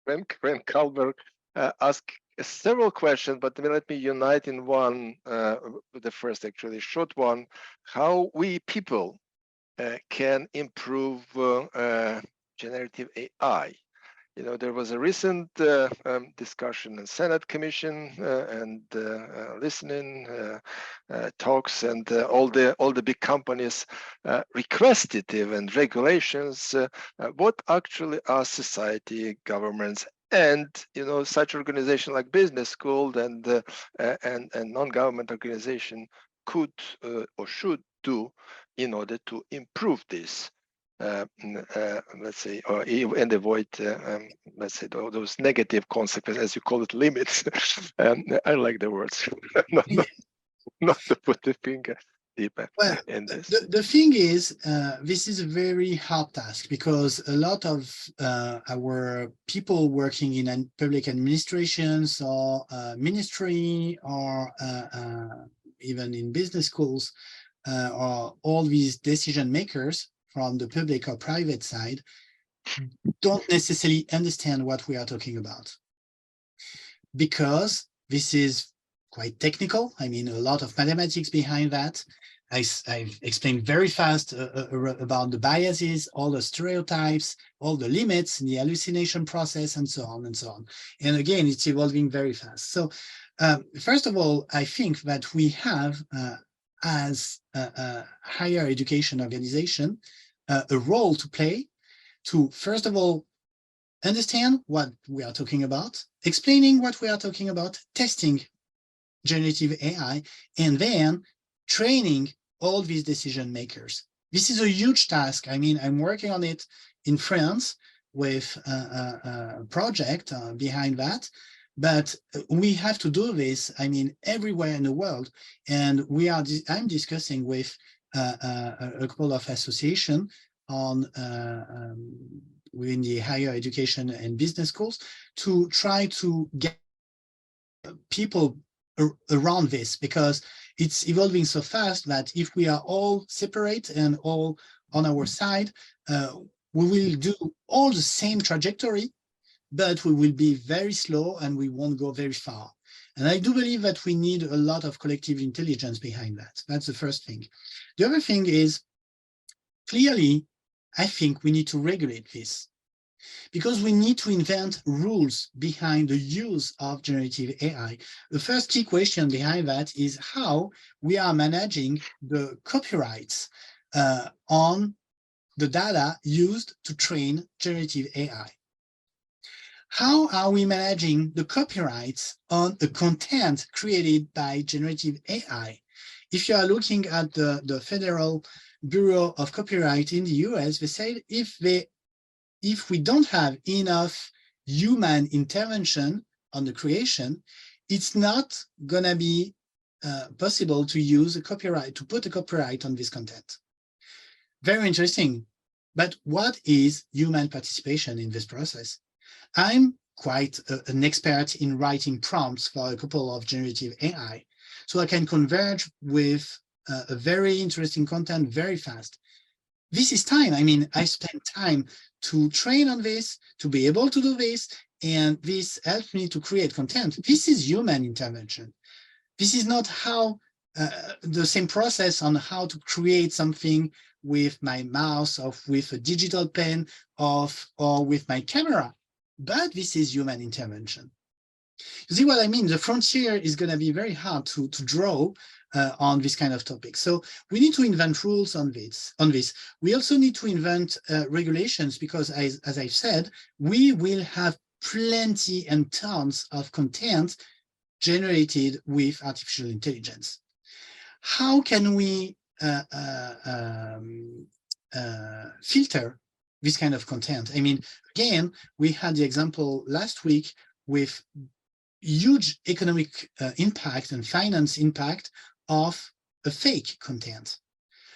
when Kalberg asked several questions, but let me unite in one, the first actually short one, how we people can improve generative AI. There was a recent discussion in Senate Commission and listening talks, and all the big companies requested even regulations. What actually are society, governments, and such organization like Business School and non-government organization could or should do in order to improve this? Let's say, and avoid, let's say, those negative consequences, as you call it, limits. I like the words, not to put the finger deeper in this. The thing is, this is a very hard task, because a lot of our people working in public administrations or ministry or even in business schools or all these decision makers from the public or private side don't necessarily understand what we are talking about, because this is quite technical. I mean, a lot of mathematics behind that. I've explained very fast about the biases, all the stereotypes, all the limits in the hallucination process, and so on and so on. And again, it's evolving very fast. So first of all, I think that we have, as a higher education organization, a role to play to, first of all, understand what we are talking about, explaining what we are talking about, testing generative AI, and then training all these decision makers. This is a huge task. I mean, I'm working on it in France with a project behind that, but we have to do this, I mean, everywhere in the world. And I'm discussing with a couple of associations on within the higher education and business schools to try to get people around this, because it's evolving so fast that if we are all separate and all on our side, we will do all the same trajectory, but we will be very slow and we won't go very far. And I do believe that we need a lot of collective intelligence behind that. That's the first thing. The other thing is, clearly, I think we need to regulate this, because we need to invent rules behind the use of generative AI. The first key question behind that is how we are managing the copyrights on the data used to train generative AI. how are we managing the copyrights on the content created by generative AI? If you are looking at the Federal Bureau of Copyright in the US, they say if we don't have enough human intervention on the creation, it's not gonna be possible to use a copyright, to put a copyright on this content. Very interesting. But what is human participation in this process? I'm quite an expert in writing prompts for a couple of generative AI, so I can converge with a very interesting content very fast. This is time. I mean, I spent time to train on this, to be able to do this, and this helps me to create content. This is human intervention. This is not how the same process on how to create something with my mouse or with a digital pen or with my camera, but this is human intervention. You see what I mean? The frontier is going to be very hard to draw on this kind of topic. So we need to invent rules on this. We also need to invent regulations because, as I've said, we will have plenty and tons of content generated with artificial intelligence. How can we filter this kind of content? I mean, again, we had the example last week with huge economic impact and finance impact of a fake content.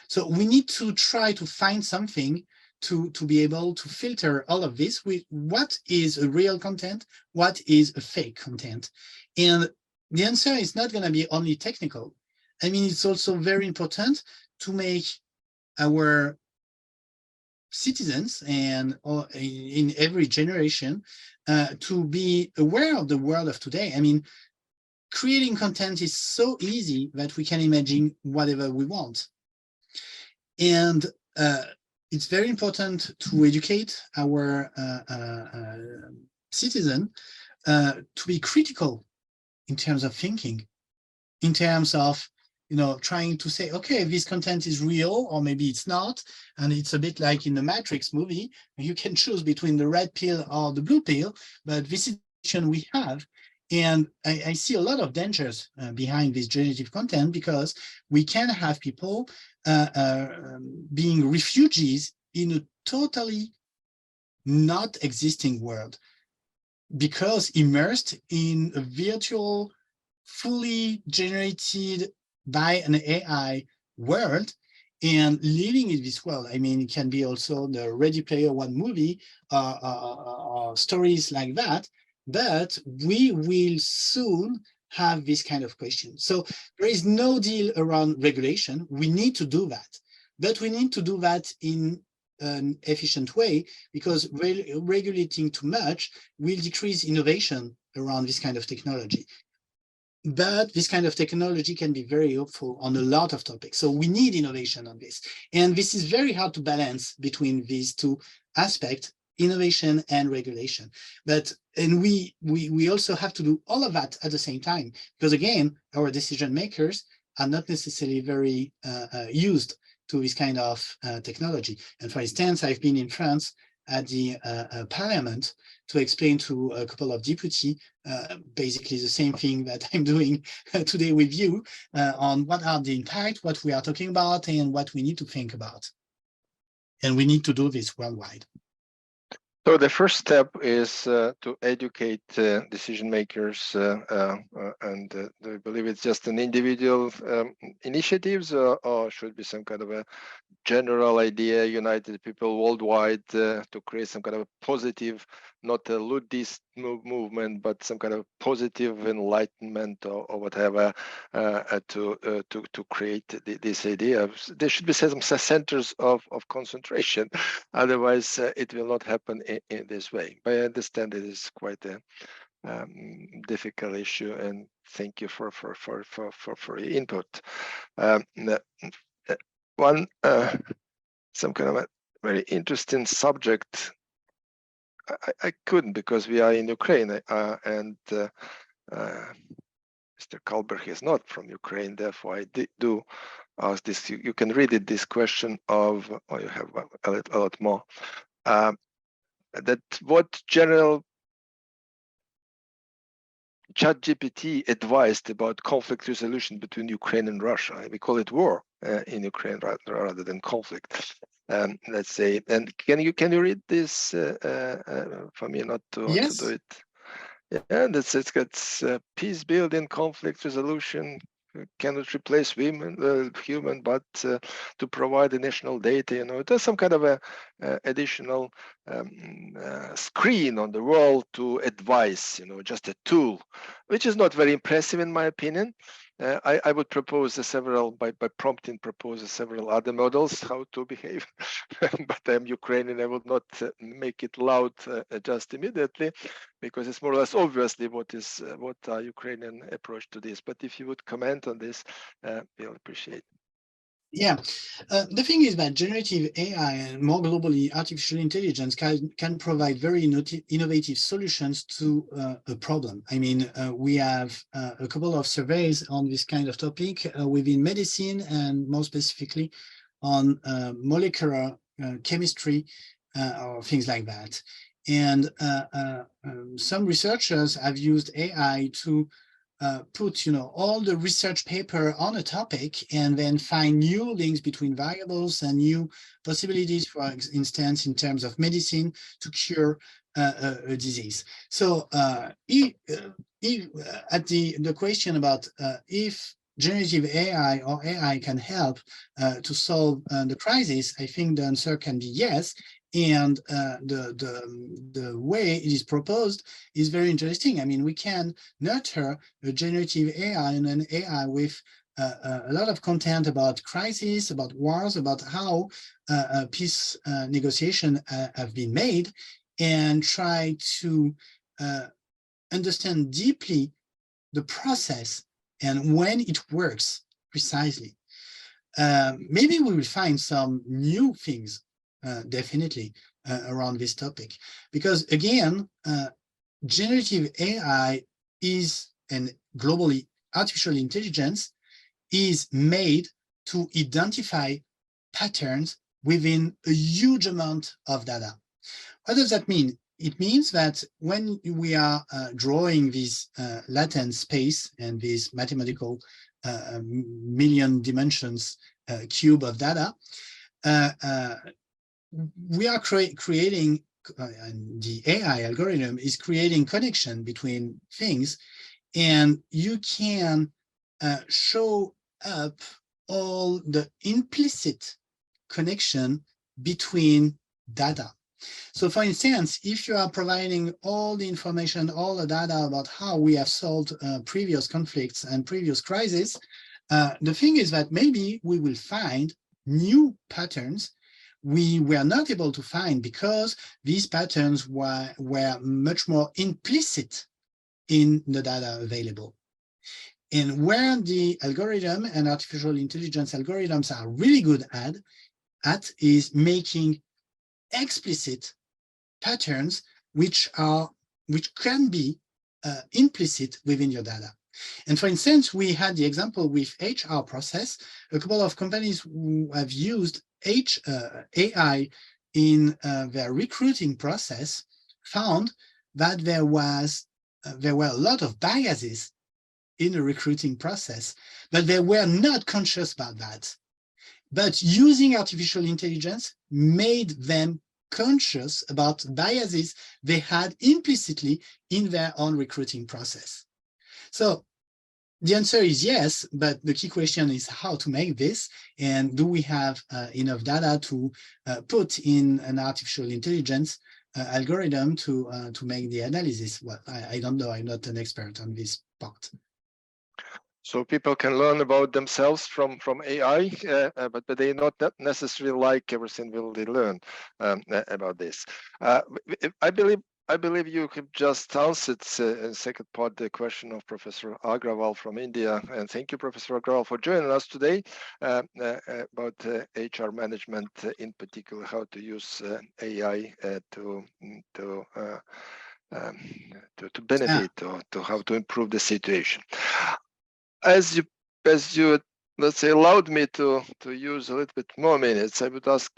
So we need to try to find something to be able to filter all of this with what is a real content, what is a fake content. And the answer is not going to be only technical. I mean, it's also very important to make our citizens and in every generation to be aware of the world of today. I mean, creating content is so easy that we can imagine whatever we want. And it's very important to educate our citizen to be critical in terms of thinking, in terms of, trying to say, okay, this content is real, or maybe it's not. And it's a bit like in the Matrix movie, you can choose between the red pill or the blue pill, but this is the situation we have. And I see a lot of dangers behind this generative content, because we can have people being refugees in a totally not existing world, because immersed in a virtual, fully generated by an AI world and living in this world. I mean, it can be also the Ready Player One movie or stories like that, but we will soon have this kind of question. So there is no deal around regulation. We need to do that, but we need to do that in an efficient way, because regulating too much will decrease innovation around this kind of technology. But this kind of technology can be very helpful on a lot of topics. So we need innovation on this. And this is very hard to balance between these two aspects, innovation and regulation. And we also have to do all of that at the same time, because again, our decision makers are not necessarily very used to this kind of technology. And for instance, I've been in France at the parliament to explain to a couple of deputies basically the same thing that I'm doing today with you on what are the impact, what we are talking about, and what we need to think about. And we need to do this worldwide. So the first step is to educate decision makers, and I believe it's just an individual initiatives, or should be some kind of a general idea, united people worldwide to create some kind of a positive, not a ludist movement, but some kind of positive enlightenment or whatever to create this idea. There should be some centers of concentration, otherwise it will not happen in this way. But I understand it is quite a difficult issue, and thank you for your input. One some kind of a very interesting subject. I couldn't, because we are in Ukraine, and Mr. Kalberg is not from Ukraine. Therefore, I do ask this. You can read it. This question of, or you have a lot more. That what general ChatGPT advised about conflict resolution between Ukraine and Russia. We call it war in Ukraine rather than conflict. Let's say. And can you read this for me not to Yes. do it? Yeah, it's peace building, conflict resolution cannot replace human, but to provide additional data, there's some kind of a additional screen on the wall to advise, just a tool, which is not very impressive in my opinion. I would propose by prompting propose several other models how to behave, but I'm Ukrainian. I will not make it loud just immediately, because it's more or less obviously what our Ukrainian approach to this. But if you would comment on this, we'll appreciate it. Yeah, the thing is that generative AI and more globally artificial intelligence can provide very innovative solutions to a problem. I mean, we have a couple of surveys on this kind of topic within medicine, and more specifically on molecular chemistry or things like that. And some researchers have used AI to put all the research paper on a topic and then find new links between variables and new possibilities, for instance, in terms of medicine to cure a disease. So at the question about if generative AI or AI can help to solve the crisis, I think the answer can be yes. And the way it is proposed is very interesting. I mean, we can nurture a generative AI and an AI with a lot of content about crisis, about wars, about how peace negotiation have been made, and try to understand deeply the process and when it works precisely. Maybe we will find some new things definitely around this topic, because again, generative AI is, and globally artificial intelligence is made to identify patterns within a huge amount of data. What does that mean? It means that when we are drawing this latent space and this mathematical million dimensions cube of data, we are creating, and the AI algorithm is creating connection between things, and you can show up all the implicit connection between data. So for instance, if you are providing all the information, all the data about how we have solved previous conflicts and previous crises, the thing is that maybe we will find new patterns we were not able to find because these patterns were much more implicit in the data available. And where the algorithm and artificial intelligence algorithms are really good at is making explicit patterns which can be implicit within your data. And for instance, we had the example with HR process. A couple of companies who have used AI in their recruiting process found that there were a lot of biases in the recruiting process, but they were not conscious about that. But using artificial intelligence made them conscious about biases they had implicitly in their own recruiting process. So the answer is yes, but the key question is how to make this, and do we have enough data to put in an artificial intelligence algorithm to make the analysis? Well, I don't know. I'm not an expert on this part. So people can learn about themselves from AI, but they not necessarily like everything will they learn about this. I believe you have just answered in the second part the question of Professor Agrawal from India, and thank you, Professor Agrawal, for joining us today about HR management, in particular how to use AI to benefit or to how to improve the situation. As you let's say allowed me to use a little bit more minutes, I would ask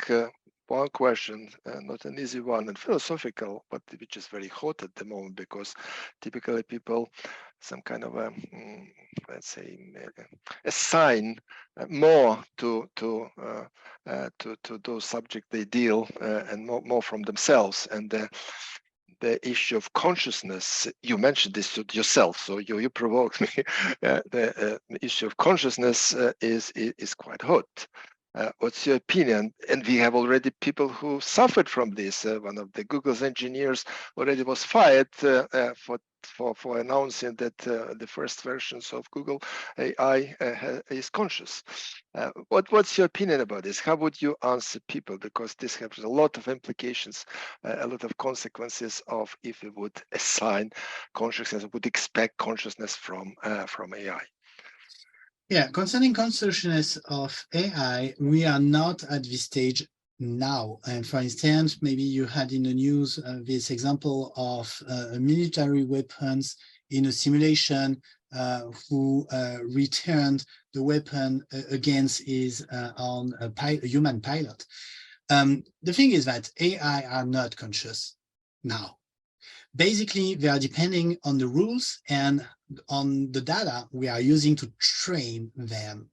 one question, not an easy one, and philosophical, but which is very hot at the moment, because typically people some kind of a, let's say, assign more to those subjects they deal, and more from themselves. And the issue of consciousness, you mentioned this yourself, so you provoked me. The issue of consciousness is quite hot. What's your opinion? And we have already people who suffered from this. One of the Google's engineers already was fired for announcing that the first versions of Google AI is conscious. What's your opinion about this? How would you answer people? Because this has a lot of implications, a lot of consequences of if we would assign consciousness, would expect consciousness from AI. Yeah, concerning consciousness of AI, we are not at this stage now. And for instance, maybe you had in the news this example of military weapons in a simulation who returned the weapon against his on a human pilot. The thing is that AI are not conscious now. Basically, they are depending on the rules and on the data we are using to train them.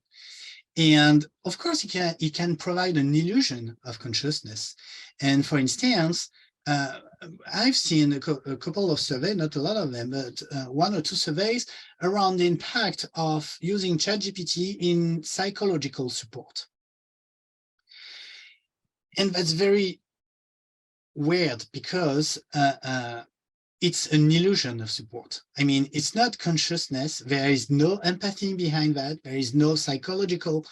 And of course, it can provide an illusion of consciousness. And for instance, I've seen a couple of surveys, not a lot of them, but 1 or 2 surveys around the impact of using ChatGPT in psychological support. And that's very weird because it's an illusion of support. I mean, it's not consciousness. There is no empathy behind that. There is no psychological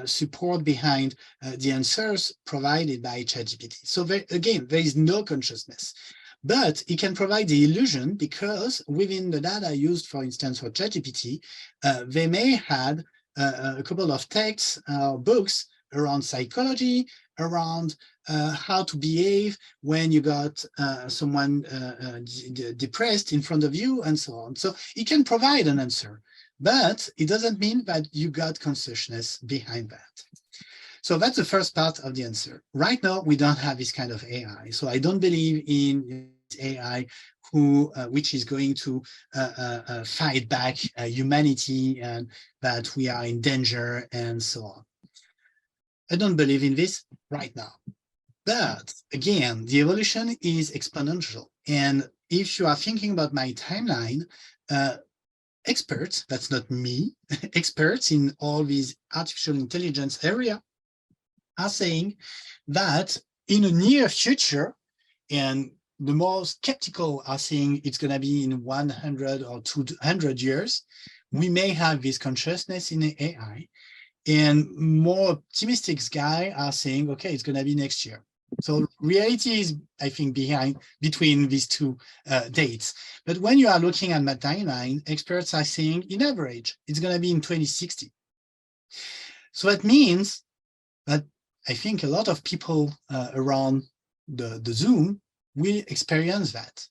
support behind the answers provided by ChatGPT. So again, there is no consciousness. But it can provide the illusion because within the data used, for instance, for ChatGPT, they may have a couple of texts or books around psychology, around how to behave when you got someone depressed in front of you, and so on. So it can provide an answer, but it doesn't mean that you got consciousness behind that. So that's the first part of the answer. Right now, we don't have this kind of AI. So I don't believe in AI which is going to fight back humanity and that we are in danger and so on. I don't believe in this right now. But again, the evolution is exponential. And if you are thinking about my timeline, experts, that's not me, experts in all these artificial intelligence area are saying that in the near future, and the more skeptical are saying it's going to be in 100 or 200 years, we may have this consciousness in the AI. And more optimistic guys are saying, okay, it's going to be next year. So reality is, I think, between these two dates. But when you are looking at my timeline, experts are saying, in average, it's going to be in 2060. So that means that I think a lot of people around the Zoom will experience that.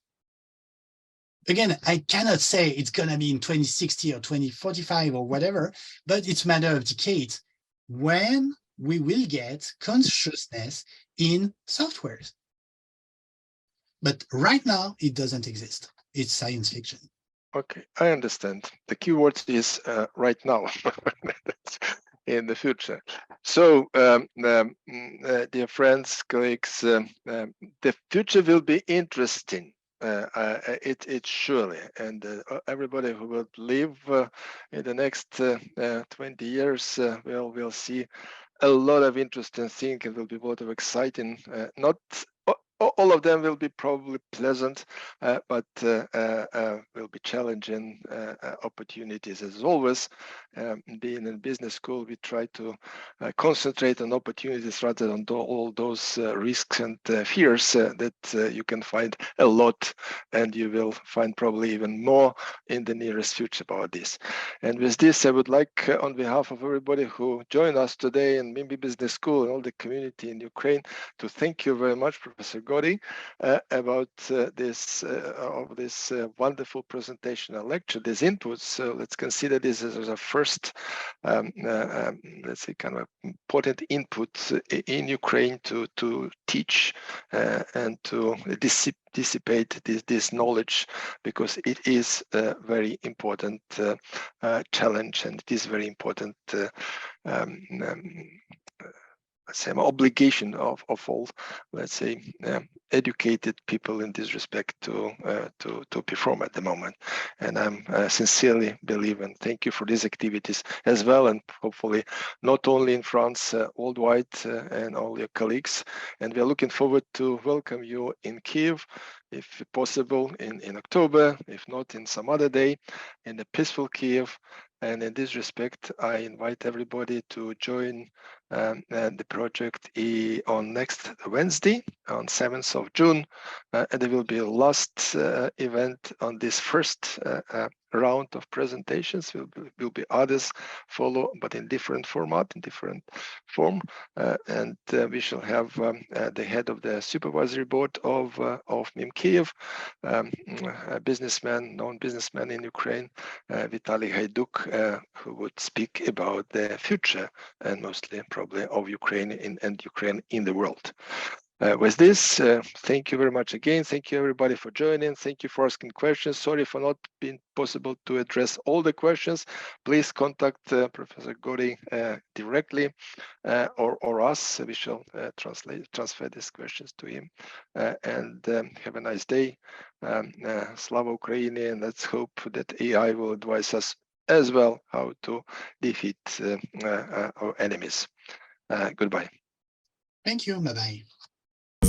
Again, I cannot say it's going to be in 2060 or 2045 or whatever, but it's a matter of decades when we will get consciousness in softwares. But right now, it doesn't exist. It's science fiction. Okay, I understand. The keyword is right now, in the future. So, dear friends, colleagues, the future will be interesting. It surely, and everybody who will live in the next 20 years will see a lot of interesting things. It will be a lot of exciting. Not all of them will be probably pleasant, but will be challenging opportunities as always. Being in business school, we try to concentrate on opportunities rather than all those risks and fears that you can find a lot, and you will find probably even more in the nearest future about this. And with this, I would like, on behalf of everybody who joined us today in NEOMA Business School and all the community in Ukraine, to thank you very much, Professor Goudey, Goudey about this wonderful presentation and lecture, these inputs. So let's consider this as a first, let's say, kind of important input in Ukraine to teach and to dissipate this knowledge, because it is a very important challenge, and it is very important let's say obligation of all, let's say, educated people in this respect to perform at the moment. And I'm sincerely believe and thank you for these activities as well, and hopefully not only in France, worldwide, and all your colleagues. And we are looking forward to welcome you in Kiev, if possible in October, if not in some other day, in the peaceful Kiev. And in this respect, I invite everybody to join the project on next Wednesday, on 7th of June. And there will be a last event on this first round of presentations. Will be others follow, but in different format, in different form. And we shall have the head of the supervisory board of MIM Kiev, a businessman, known businessman in Ukraine, Vitaly Haiduk, who would speak about the future and mostly probably of Ukraine and Ukraine in the world. With this, thank you very much again. Thank you everybody for joining. Thank you for asking questions. Sorry for not being possible to address all the questions. Please contact Professor Goudey directly or us. We shall transfer these questions to him. And have a nice day. Slava Ukraini, and let's hope that AI will advise us as well how to defeat our enemies. Goodbye. Thank you. Bye-bye.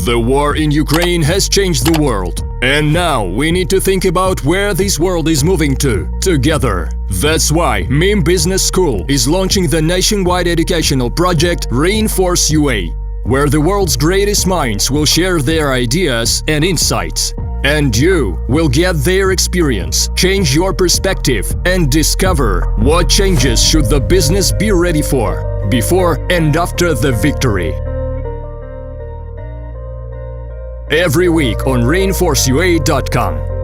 The war in Ukraine has changed the world, and now we need to think about where this world is moving to, together. That's why MIM Business School is launching the nationwide educational project Reinforce UA, where the world's greatest minds will share their ideas and insights. And you will get their experience, change your perspective, and discover what changes should the business be ready for, before and after the victory. Every week on reinforceua.com.